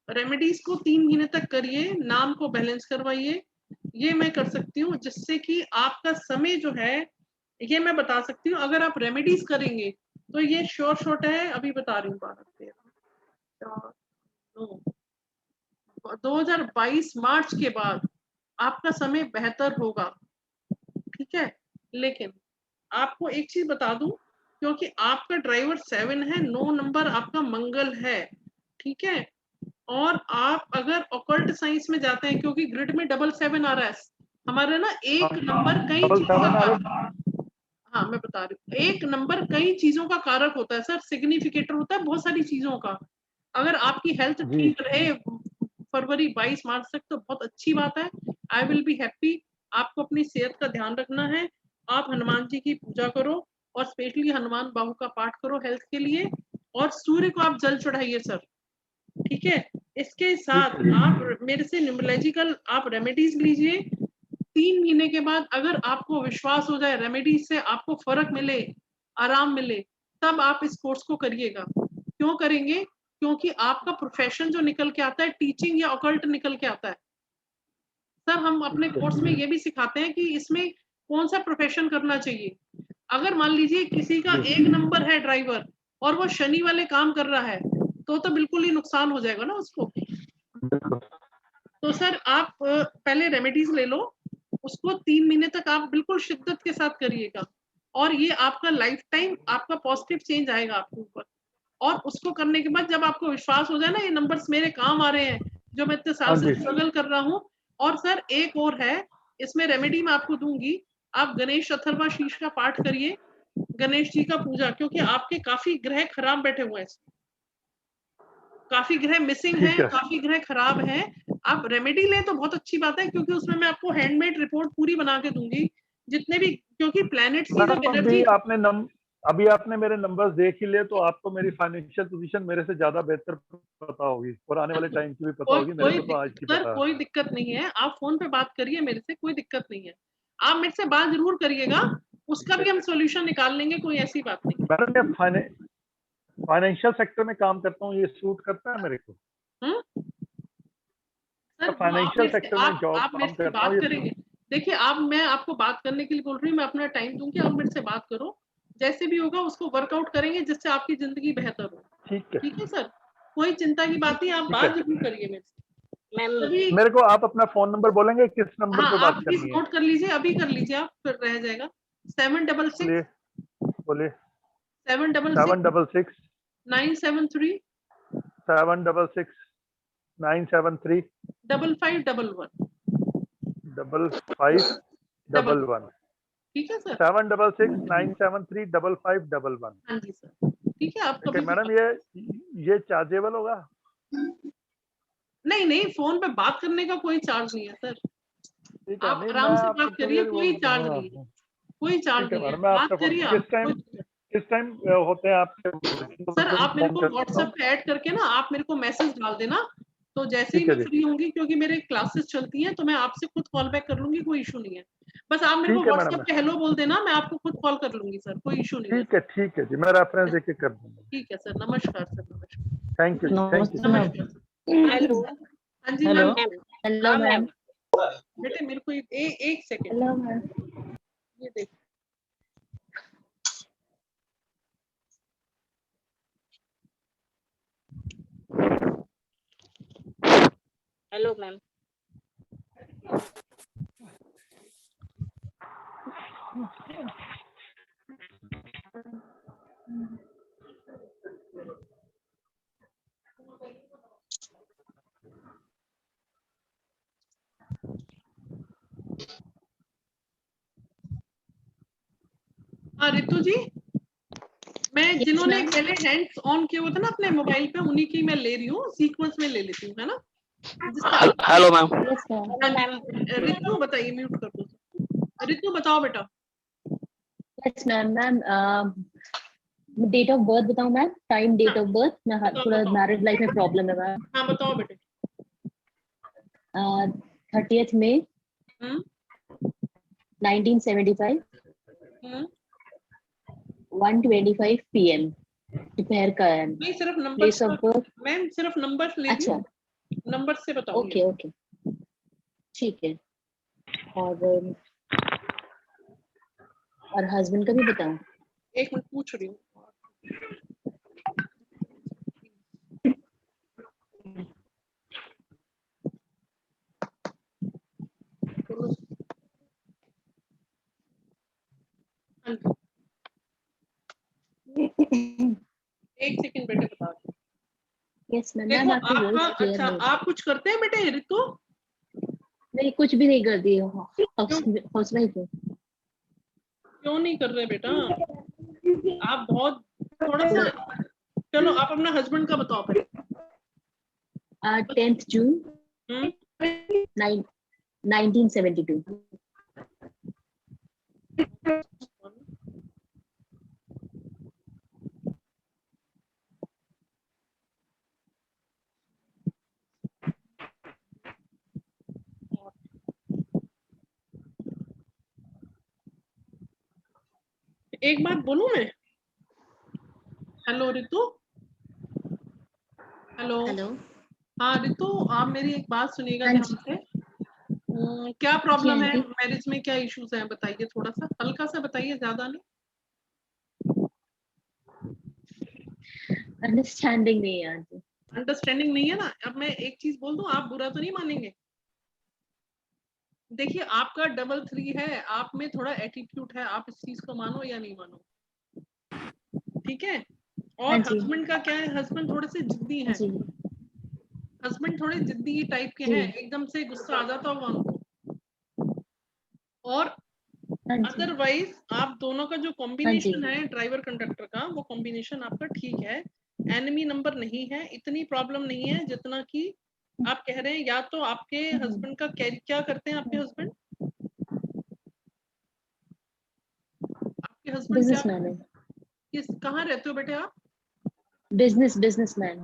रेमेडीज को 3 महीने तक करिए, नाम को बैलेंस करवाइए। ये मैं कर सकती हूँ, जिससे कि आपका समय जो है, ये मैं बता सकती हूँ, अगर आप रेमेडीज करेंगे तो ये श्योर शॉट है, अभी बता रही हूँ 12 13 4 9 2022 मार्च के बाद आपका समय बेहतर होगा, ठीक है। लेकिन आपको एक चीज बता दूं, क्योंकि आपका ड्राइवर 7 है, 9 नंबर आपका मंगल है, ठीक है। और आप अगर ऑकल्ट साइंस में जाते हैं, क्योंकि ग्रिड में 7 आ रहा है हमारे ना, एक नंबर कई चीजों का कारक, हाँ मैं बता रही हूँ, एक नंबर कई चीजों का कारक होता है सर, सिग्निफिकेटर होता है बहुत सारी चीजों का। अगर आपकी हेल्थ जी। ठीक रहे फरवरी 22 मार्च तक तो बहुत अच्छी बात है, आई विल बी हैप्पी। आपको अपनी सेहत का ध्यान रखना है, आप हनुमान जी की पूजा करो, और स्पेशली हनुमान बाहु का पाठ करो हेल्थ के लिए, और सूर्य को आप जल चढ़ाइए सर, ठीक है। इसके साथ आप मेरे से न्यूमरोलॉजिकल आप रेमेडीज लीजिए। 3 महीने के बाद अगर आपको विश्वास हो जाए, रेमेडीज से आपको फर्क मिले, आराम मिले, तब आप इस कोर्स को करिएगा। क्यों करेंगे? क्योंकि आपका प्रोफेशन जो निकल के आता है, टीचिंग या ऑकल्ट निकल के आता है सर। हम अपने कोर्स में ये भी सिखाते हैं कि इसमें कौन सा प्रोफेशन करना चाहिए। अगर मान लीजिए किसी का 1 नंबर है ड्राइवर, और वो शनि वाले काम कर रहा है, तो बिल्कुल ही नुकसान हो जाएगा ना उसको। तो सर आप पहले रेमेडीज ले लो, उसको 3 महीने तक आप बिल्कुल शिद्दत के साथ करिएगा, और ये आपका लाइफ टाइम आपका पॉजिटिव चेंज आएगा आपके ऊपर। और उसको करने के बाद जब आपको विश्वास हो जाए ना, ये नंबर्स मेरे काम आ रहे हैं, जो मैं इतने साल से स्ट्रगल कर रहा हूँ। और सर एक और है, इसमें रेमेडी मैं आपको दूंगी, आप गणेश अथर्वा शीर्ष का पाठ करिए, गणेश जी का पूजा, क्योंकि आपके काफी ग्रह खराब बैठे हुए हैं, काफी ग्रह मिसिंग है, काफी ग्रह खराब है। आप रेमेडी लें तो बहुत अच्छी बात है, क्योंकि उसमें मैं आपको हैंडमेड रिपोर्ट पूरी बना के दूंगी जितने भी, क्योंकि प्लैनेट्स की मैडम जो एनर्जी, अभी आपने मेरे नंबर्स देख ही लिए तो आपको मेरी फाइनेंशियल पोजीशन मेरे से ज्यादा बेहतर पता होगी और आने वाले टाइम की भी पता होगी। मेरे को तो आज की सर पता है। कोई दिक्कत नहीं है, आप फोन पे बात करिए मेरे से, कोई दिक्कत नहीं है। आप मेरे से बात जरूर करिएगा, उसका भी हम सॉल्यूशन निकाल लेंगे, कोई ऐसी बात नहीं। मैडम मैं फाइनेंशियल सेक्टर में काम करता हूँ, ये सूट करता है मेरे को। सर फाइनेंशियल सेक्टर में जॉब आप मेरे काम से करता बात हूँ। करेंगे, देखिए मैं आपको बात करने के लिए बोल रही हूँ, मैं अपना टाइम दूंगी, आप मेरे से बात करो, जैसे भी होगा उसको वर्कआउट करेंगे जिससे आपकी जिंदगी बेहतर हो। ठीक है सर, कोई चिंता की बात नहीं, आप बात जरूर करिए मेरे से। मेरे को आप अपना फोन नंबर बोलेंगे किस नंबर हाँ, पे आप बात प्लीज करनी है? नोट कर लीजिए, अभी कर लीजिए, आप फिर रह जाएगा। 766 बोलिए 766 973 766 973 5511। 5511। ठीक है सर। 766 973 5511। हाँ जी सर, ठीक है। आप ठीक है कभी मैडम, ये चार्जेबल होगा? नहीं, फोन पे बात करने का कोई चार्ज नहीं है सर, ठीक है। आप नहीं, आराम मैं से आपसे बात करिए, कोई चार्ज नहीं है, कोई चार्ज ठीक है नहीं है, मैडम, मैं बात आपसे करिए आप। किस टाइम होते हैं आपके? सर आप मेरे को व्हाट्सएप पे ऐड करके ना, आप मेरे को मैसेज डाल देना, तो जैसे ही ठीक है मैं जी। फ्री होंगी, क्योंकि मेरे क्लासेस चलती हैं, तो मैं आपसे खुद कॉल बैक कर लूंगी, कोई इशू नहीं है। बस आप मेरे को ठीक है व्हाट्सएप मैडम, पे हेलो बोल देना, मैं आपको खुद कॉल कर लूंगी सर, कोई इशू नहीं है। ठीक है जी, मैं रेफरेंस देके कर दूंगा। ठीक है सर, नमस्कार सर, नमस्कार। Thank you, thank you. नमस्कार सर। हेलो हाँ जी हेलो मैम। Hello ma'am. बेटे मेरे को एक सेकेंड, हेलो मैम। ये देख। Hello ma'am. हाँ रितु जी, मैं Yes, जिन्होंने ma'am. पहले हैंड्स ऑन किए हुए थे ना अपने मोबाइल पे, उन्हीं की मैं ले रही हूँ, सीक्वेंस में ले लेती हूँ, है ना? Hello ma'am. Yes, ma'am. Ritu बताइए, म्यूट कर दो। रितु बताओ बेटा। Yes, ma'am. Ma'am, date of birth बताऊं ma'am? Time, date of birth. मैं थोड़ा बताओ। मैरिड लाइफ में प्रॉब्लम है मैम। हाँ बताओ बेटे। 30th मई हम्म 1975 हम्म 1:25 PM दोपहर का है। नहीं, सिर्फ number, place of birth. Ma'am सिर्फ नंबर ले रही अच्छा, हूँ, नंबर से बताओ। ओके ओके, ठीक है। और हस्बैंड का भी बताऊं? एक मिनट पूछ रही हूँ। एक सेकंड बेटे बता रही हूँ। Yes ma'am. देखो मैम आपकी वॉइस आपका, क्लियर अच्छा नहीं। आप कुछ करते हैं बेटे रितु? नहीं, कुछ भी नहीं करती हूँ, हाउस वाइफ हूँ। क्यों नहीं कर रहे बेटा? आप बहुत थोड़ा सा, चलो आप अपना हस्बैंड का बताओ पहले। 10th जून हम्म 1972। एक बात बोलूं मैं? Hello Ritu, hello. हाँ रितु, आप मेरी एक बात सुनिएगा हाँ ध्यान जी। से। क्या प्रॉब्लम है आंटी। मैरिज में, क्या इश्यूज हैं बताइए, थोड़ा सा हल्का सा बताइए, ज्यादा नहीं। अंडरस्टैंडिंग नहीं है आंटी। अंडरस्टैंडिंग नहीं है ना? अब मैं एक चीज बोल दूं, आप बुरा तो नहीं मानेंगे? देखिए आपका 3 है, आप में थोड़ा एटीट्यूड है, आप इस चीज को मानो या नहीं मानो, ठीक है? और हाँ जी। हस्बैंड का क्या है, हस्बैंड थोड़े से जिद्दी हैं, जी हस्बैंड थोड़े जिद्दी टाइप के जी। हैं, एकदम से गुस्सा आ जाता होगा उनको। और हाँ जी। अदरवाइज आप दोनों का जो हाँ जी। कॉम्बिनेशन है ड्राइवर कंडक्टर का, वो कॉम्बिनेशन आपका ठीक है, एनिमी नंबर नहीं है, इतनी प्रॉब्लम नहीं है जितना कि आप कह रहे हैं। या तो आपके हस्बैंड का क्या करते हैं आपके हस्बैंड? हस्बैंड क्या बिजनेसमैन है, किस कहाँ रहते हो बेटे आप? बिजनेसमैन।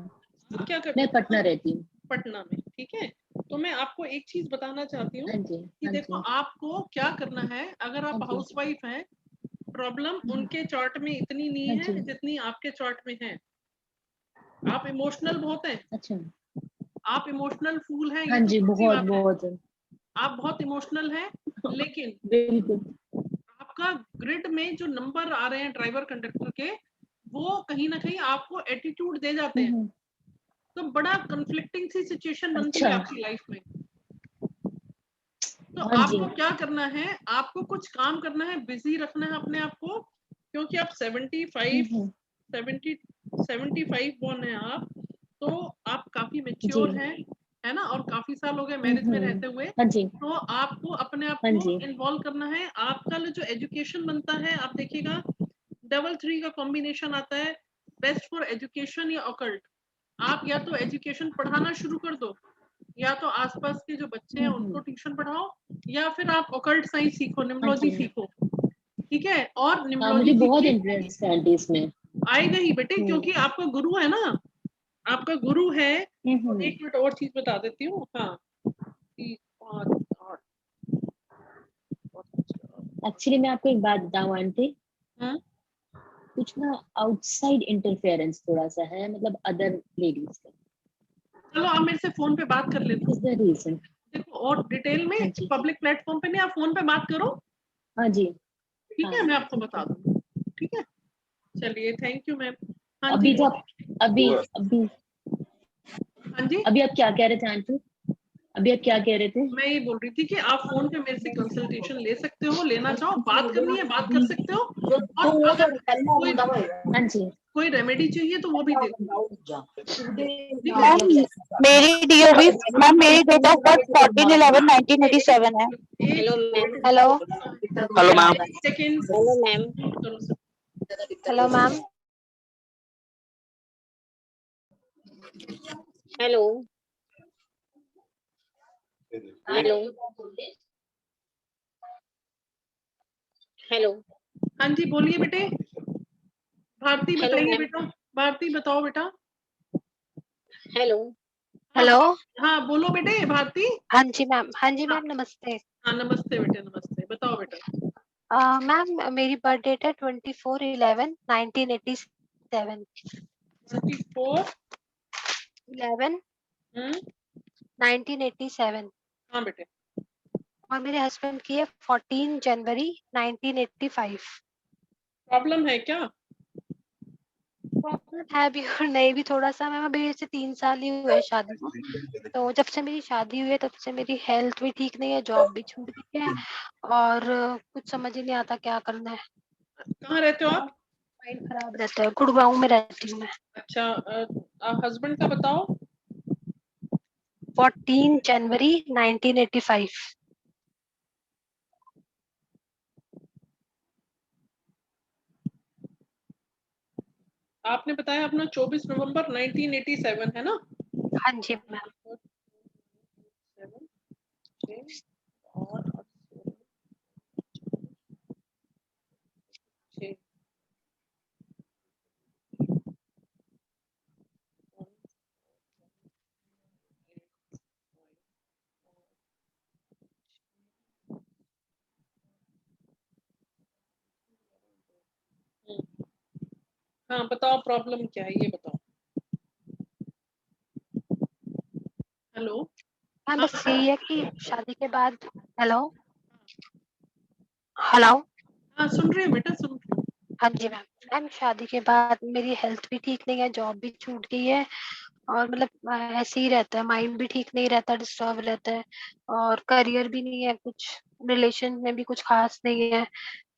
क्या करते मैं हो? पटना रहती हूँ। पटना में, ठीक है। तो मैं आपको एक चीज बताना चाहती हूँ हाँ जी, कि हाँ देखो जी, आपको क्या करना है। अगर हाँ आप जी, हाउसवाइफ हैं, प्रॉब्लम उनके चार्ट में इतनी नहीं हाँ है जी। जितनी आपके चार्ट में है। आप इमोशनल बहुत हैं, अच्छा, आप इमोशनल फूल हैं, हाँ ये तो जी, खुद सी बहुत बात है। बहुत। आप बहुत इमोशनल हैं, लेकिन बिल्कुल। आपका ग्रिड में जो नंबर आ रहे हैं ड्राइवर कंडक्टर के, वो कहीं ना कहीं आपको एटीट्यूड दे जाते हैं। हम्म, तो बड़ा कंफ्लिक्टिंग सी सिचुएशन बनती है अच्छा, आपकी लाइफ में। तो हाँ जी, आपको क्या करना है, आपको कुछ काम करना है, बिजी रखना है अपने आप को, क्योंकि आप 75 हम्म, 75 बॉर्न है आप। तो आप काफी जी, मेच्योर हैं, है ना, और काफी साल हो गए मैरिज में रहते हुए। हाँ जी, तो आपको अपने आप हाँ को जी, इन्वॉल्व करना है। आपका जो एजुकेशन बनता है, आप देखिएगा डबल 3 का कॉम्बिनेशन आता है, बेस्ट फॉर एजुकेशन या ऑकल्ट। आप या तो एजुकेशन पढ़ाना शुरू कर दो, या तो आसपास के जो बच्चे हैं उनको ट्यूशन पढ़ाओ, या फिर आप ऑकल्ट साइंस सीखो, हाँ निम्बोलॉजी जी। सीखो, ठीक है। और हाँ, मुझे निम्बोलॉजी बहुत सीखिए, इंटरेस्ट है आंटी इसमें। आएगा ही बेटे, हम्म, क्योंकि आपका गुरु है ना, आपका गुरु है। और हम्म। एक मिनट और चीज बता देती हूँ। हाँ, 3, 5, 8। एक्चुअली मैं आपको एक बात बताऊं आंटी, हाँ, कुछ ना आउटसाइड इंटरफेरेंस थोड़ा सा है, मतलब अदर लेडीज का। चलो आप मेरे से फोन पे बात कर लेते हो। Is the reason. देखो, और डिटेल में हाँ जी, पब्लिक प्लेटफॉर्म पे नहीं, आप फोन पे बात करो, हाँ जी, ठीक हाँ है, मैं आपको ठीक बता है। दूंगी, ठीक है। चलिए, थैंक यू मैम। हाँ जी, अभी तो आप अभी अभी हाँ जी। अभी आप क्या कह रहे थे आंटी? अभी आप क्या कह रहे थे? मैं ये बोल रही थी कि आप फोन पे मेरे से कंसल्टेशन ले सकते हो, लेना चाहो, बात करनी है बात कर सकते हो। और अगर कोई हाँ जी, कोई रेमेडी चाहिए तो वो भी दे दूंगी, ठीक है। मैम मेरी डीओबी मैम मेरी डेट ऑफ बर्थ 14/11/1987 है। Hello ma'am. Hello hello ma'am. Second. Hello ma'am. Hello ma'am. Hello hello hello हाँ जी, बोलिए बेटे। भारती हेलो बताइए मैम। बेटा, भारती बताओ बेटा। हेलो हाँ हेलो हाँ, बोलो बेटे भारती। हाँ जी मैम, हाँ जी हाँ मैम, नमस्ते। हाँ, नमस्ते बेटे, नमस्ते, बताओ बेटा। मैम मेरी बर्थ डेट है 24/11/1987। 24। 11 1987। हाँ बेटे। और मेरे हस्बैंड की है 14 जनवरी 1985। प्रॉब्लम है क्या? प्रॉब्लम है भी और नहीं भी, थोड़ा सा मैम, अभी से 3 साल ही हुए हैं शादी को। तो जब से मेरी शादी हुई है तब से मेरी हेल्थ भी ठीक नहीं है, जॉब भी छूट गई है, और कुछ समझ ही नहीं आता क्या करना है। कहाँ रहते हो आप? माइंड खराब रहता है, गुड़गांव में रहती हूँ मैं। अच्छा, हस्बैंड का बताओ। 14 जनवरी 1985। आपने बताया अपना 24 नवंबर 1987 है ना? हाँ जी मैम। 7, 6 और 6। हाँ, बताओ प्रॉब्लम क्या है, ये बताओ। हेलो। मैम हाँ बस यही है कि शादी के बाद, हेलो हेलो हाँ, सुन रही हूँ बेटा, सुन रही हूँ। हाँ जी मैम। मैम शादी के बाद मेरी हेल्थ भी ठीक नहीं है, जॉब भी छूट गई है, और मतलब ऐसे ही रहता है, माइंड भी ठीक नहीं रहता, डिस्टर्ब रहता है, और करियर भी नहीं है, कुछ रिलेशन में भी कुछ खास नहीं है,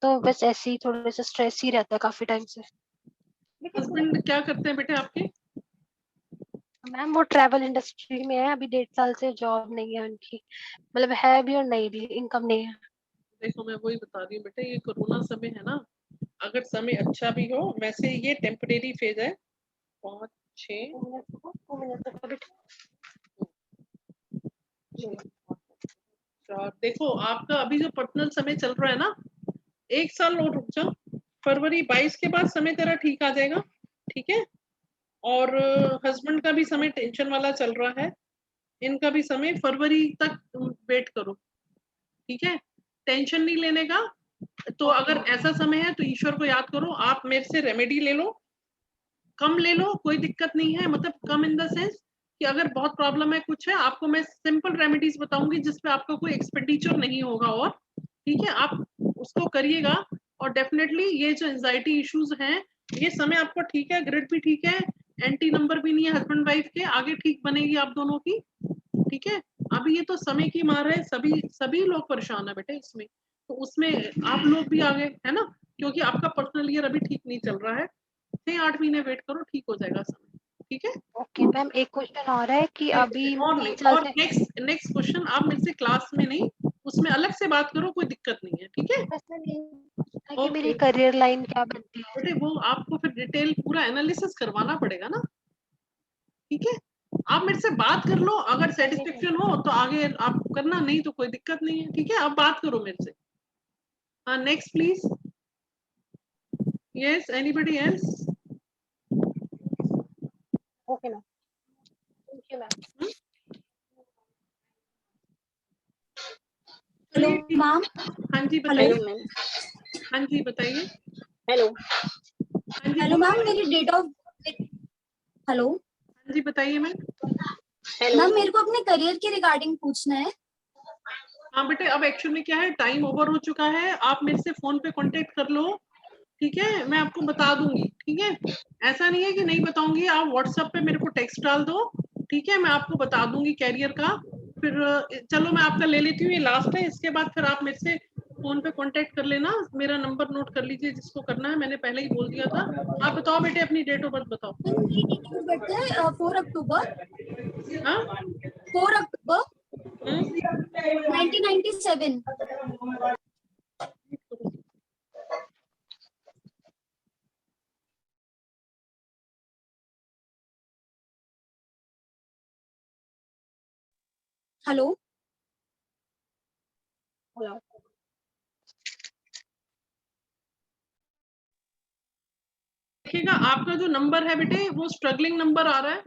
तो बस ऐसे ही थोड़ा सा स्ट्रेस ही रहता है काफी टाइम से। हस्बैंड क्या करते हैं बेटे आपके? मैम वो ट्रैवल इंडस्ट्री में है, अभी 1.5 साल से जॉब नहीं है उनकी, मतलब है भी और नहीं भी, इनकम नहीं है। देखो, मैं वही बता रही हूँ बेटे, ये कोरोना समय है ना, अगर समय अच्छा भी हो, वैसे ये टेम्परेरी फेज है। 5, 6, 2 मिनट रुको बेटा। 4। देखो, आपका अभी जो पर्सनल समय चल रहा है ना, 1 साल और रुक जाओ, फरवरी 22 के बाद समय तेरा ठीक आ जाएगा, ठीक है। और हस्बैंड का भी समय टेंशन वाला चल रहा है, इनका भी समय फरवरी तक वेट करो, ठीक है। टेंशन नहीं लेने का। तो अगर ऐसा समय है तो ईश्वर को याद करो, आप मेरे से रेमेडी ले लो, कम ले लो, कोई दिक्कत नहीं है। मतलब कम इन द सेंस कि अगर बहुत प्रॉब्लम है, कुछ है, आपको मैं सिंपल रेमेडीज बताऊंगी जिसपे आपका कोई एक्सपेंडिचर नहीं होगा, और ठीक है, आप उसको करिएगा। और डेफिनेटली ये जो एंजाइटी इश्यूज हैं, ये समय आपको ठीक है, ग्रिड भी ठीक है, एंटी नंबर भी नहीं है हस्बैंड वाइफ के, आगे ठीक बनेगी आप दोनों की, ठीक है। अभी ये तो समय की मार है, सभी लोग परेशान है बेटे इसमें, तो उसमें आप लोग भी आगे है ना, क्योंकि आपका पर्सनल ईयर अभी ठीक नहीं चल रहा है। 6-8 महीने वेट करो, ठीक हो जाएगा समय, ठीक है। ओके मैम, एक क्वेश्चन और है कि अभी और 3 नहीं, साल और से नेक्स्ट क्वेश्चन आप मेरे से क्लास में नहीं, उसमें अलग से बात करो, कोई दिक्कत नहीं है, ठीक है। कि मेरी करियर लाइन क्या बनती है? बेटे वो आपको फिर डिटेल पूरा एनालिसिस करवाना पड़ेगा ना, ठीक है। आप मेरे से बात कर लो, अगर सेटिस्फेक्शन हो तो आगे आप करना, नहीं तो कोई दिक्कत नहीं है, ठीक है। आप बात करो मेरे से। हाँ, next please. Yes, anybody else? Okay ma'am, thank you ma'am. Hello ma'am. हाँ जी बताइए। Hello ma'am. हाँ जी बताइए। हेलो। हाँ जी हेलो मैम, मेरी डेट ऑफ हेलो हाँ जी बताइए मैम। हेलो मैम, मेरे को अपने करियर के रिगार्डिंग पूछना है। हाँ बेटे, अब एक्चुअली क्या है, टाइम ओवर हो चुका है, आप मेरे से फोन पे कांटेक्ट कर लो, ठीक है। मैं आपको बता दूंगी, ठीक है। ऐसा नहीं है कि नहीं बताऊंगी, आप व्हाट्सएप पे मेरे को टेक्स्ट डाल दो, ठीक है, मैं आपको बता दूंगी कैरियर का। फिर चलो मैं आपका ले लेती हूँ, ये लास्ट है, इसके बाद फिर आप मेरे से फोन पे कांटेक्ट कर लेना। मेरा नंबर नोट कर लीजिए, जिसको करना है, मैंने पहले ही बोल दिया था। आप बताओ बेटे, अपनी डेट ऑफ बर्थ बताओ। मैम, मेरी डेट ऑफ बर्थ है 4 अक्टूबर हाँ 4 अक्टूबर 1997। हेलो हेलो देखिएगा, आपका जो नंबर है बेटे वो स्ट्रगलिंग नंबर आ रहा है,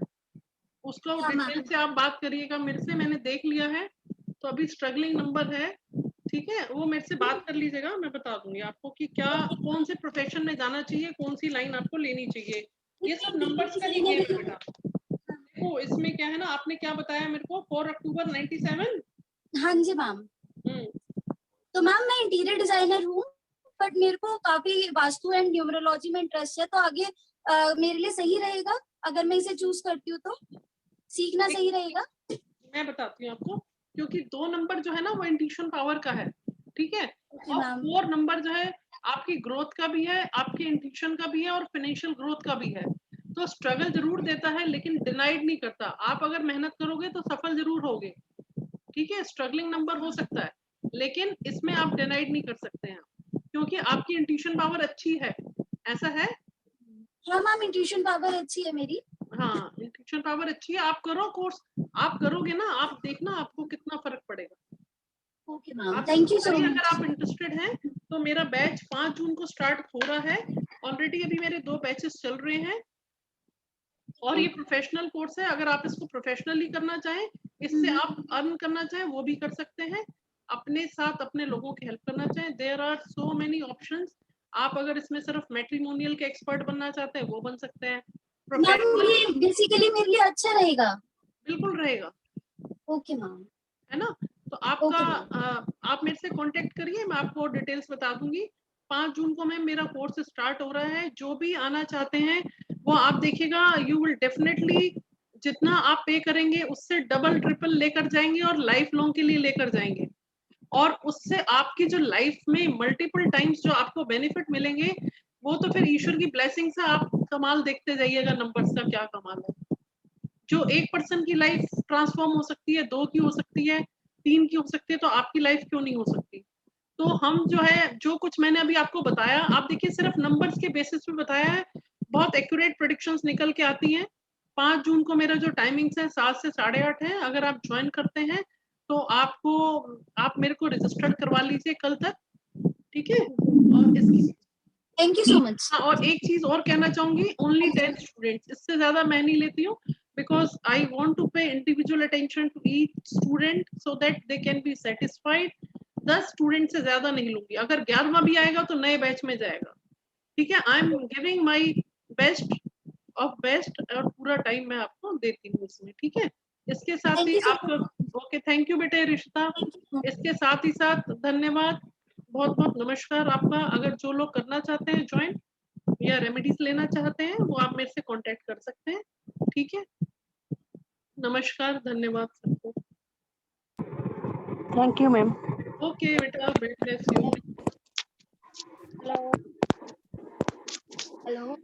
उसको हाँ, डिटेल से आप बात करिएगा मेरे से, मैंने देख लिया है। तो अभी स्ट्रगलिंग नंबर है, ठीक है, वो मेरे से बात कर लीजिएगा, मैं बता दूंगी आपको कि क्या, कौन से प्रोफेशन में जाना चाहिए, कौन सी लाइन आपको लेनी चाहिए। ये सब नंबर्स का ही गेम है बेटा। देखो इसमें क्या है ना, आपने क्या बताया मेरे को, 4 अक्टूबर 97। हाँ जी मैम। तो मैम, मैं इंटीरियर डिजाइनर हूँ, बट मेरे को काफी वास्तु एंड न्यूमरोलॉजी में इंटरेस्ट है, तो आगे मेरे लिए सही रहेगा अगर मैं इसे चूज करती हूँ तो सीखना सही रहेगा। मैं बताती हूँ आपको, क्योंकि 2 नंबर जो है ना वो इंट्यूशन पावर का है, ठीक है। और 4 नंबर जो है आपकी ग्रोथ का भी है, आपके इंट्यूशन का भी है, और फाइनेंशियल ग्रोथ का भी है। तो स्ट्रगल जरूर देता है, लेकिन डिनाइड नहीं करता। आप अगर मेहनत करोगे तो सफल जरूर होगे, ठीक है। स्ट्रगलिंग नंबर हो सकता है, लेकिन इसमें आप डिनाइड नहीं कर सकते हैं, क्योंकि आपकी इंट्यूशन पावर अच्छी है, ऐसा है। हाँ मैम, इंट्यूशन पावर अच्छी है मेरी। हाँ, इंट्यूशन पावर अच्छी है, आप करो कोर्स, आप करोगे ना, आप देखना आपको कितना फर्क पड़ेगा। Okay ma'am, thank you so अगर मच। आप इंटरेस्टेड हैं तो मेरा बैच 5 जून को स्टार्ट हो रहा है, ऑलरेडी अभी मेरे 2 बैचेस चल रहे हैं, और ये प्रोफेशनल कोर्स है। अगर आप इसको प्रोफेशनली करना चाहें, इससे आप अर्न करना चाहें, वो भी कर सकते हैं, अपने साथ अपने लोगों की हेल्प करना चाहें, there are so many options. आप अगर इसमें सिर्फ मैट्रिमोनियल के एक्सपर्ट बनना चाहते हैं, वो बन सकते हैं। मैम, ये बेसिकली मेरे लिए अच्छा रहेगा। बिल्कुल रहेगा। Okay ma'am. है ना, तो आपका आप मेरे से कांटेक्ट करिए, मैं आपको डिटेल्स बता दूंगी। 5 जून को मैम मेरा कोर्स स्टार्ट हो रहा है, जो भी आना चाहते हैं वो आप देखिएगा, यू विल डेफिनेटली जितना आप पे करेंगे उससे डबल ट्रिपल लेकर जाएंगे, और लाइफ लॉन्ग के लिए लेकर जाएंगे, और उससे आपकी जो लाइफ में मल्टीपल टाइम्स जो आपको बेनिफिट मिलेंगे, वो तो फिर ईश्वर की ब्लेसिंग से आप कमाल देखते जाइएगा, नंबर्स का क्या कमाल है। जो एक पर्सन की लाइफ ट्रांसफॉर्म हो सकती है, 2 की हो सकती है, 3 की हो सकती है, तो आपकी लाइफ क्यों नहीं हो सकती। तो हम जो है, जो कुछ मैंने अभी आपको बताया, आप देखिए सिर्फ नंबर्स के बेसिस पे बताया है, बहुत एक्यूरेट प्रेडिक्शंस निकल के आती हैं। 5 जून को मेरा जो टाइमिंग्स है 7 से 8:30 है, अगर आप ज्वाइन करते हैं तो आप मेरे को रजिस्टर्ड करवा लीजिए कल तक, ठीक है। और थैंक यू सो मच। हाँ, और एक चीज और कहना चाहूंगी, ओनली 10 स्टूडेंट्स, इससे ज्यादा मैं नहीं लेती हूँ, because I want to pay individual attention to each student so that they can be satisfied. 10 student से ज्यादा नहीं लूंगी, अगर 11वां भी आएगा तो नए बैच में जाएगा, ठीक है। I am giving my best of best, और पूरा टाइम मैं आपको देती हूँ इसमें, ठीक है। इसके साथ Thank ही you so आपको ओके, थैंक यू बेटे रिश्ता। इसके साथ ही साथ धन्यवाद, बहुत बहुत नमस्कार आपका। अगर जो लोग करना चाहते हैं ज्वाइन या रेमेडीज लेना चाहते हैं वो आप मेरे से कांटेक्ट कर सकते हैं, ठीक है। नमस्कार, धन्यवाद सबको। Thank you ma'am. ओके बेटा, ब्लेस यू। Hello hello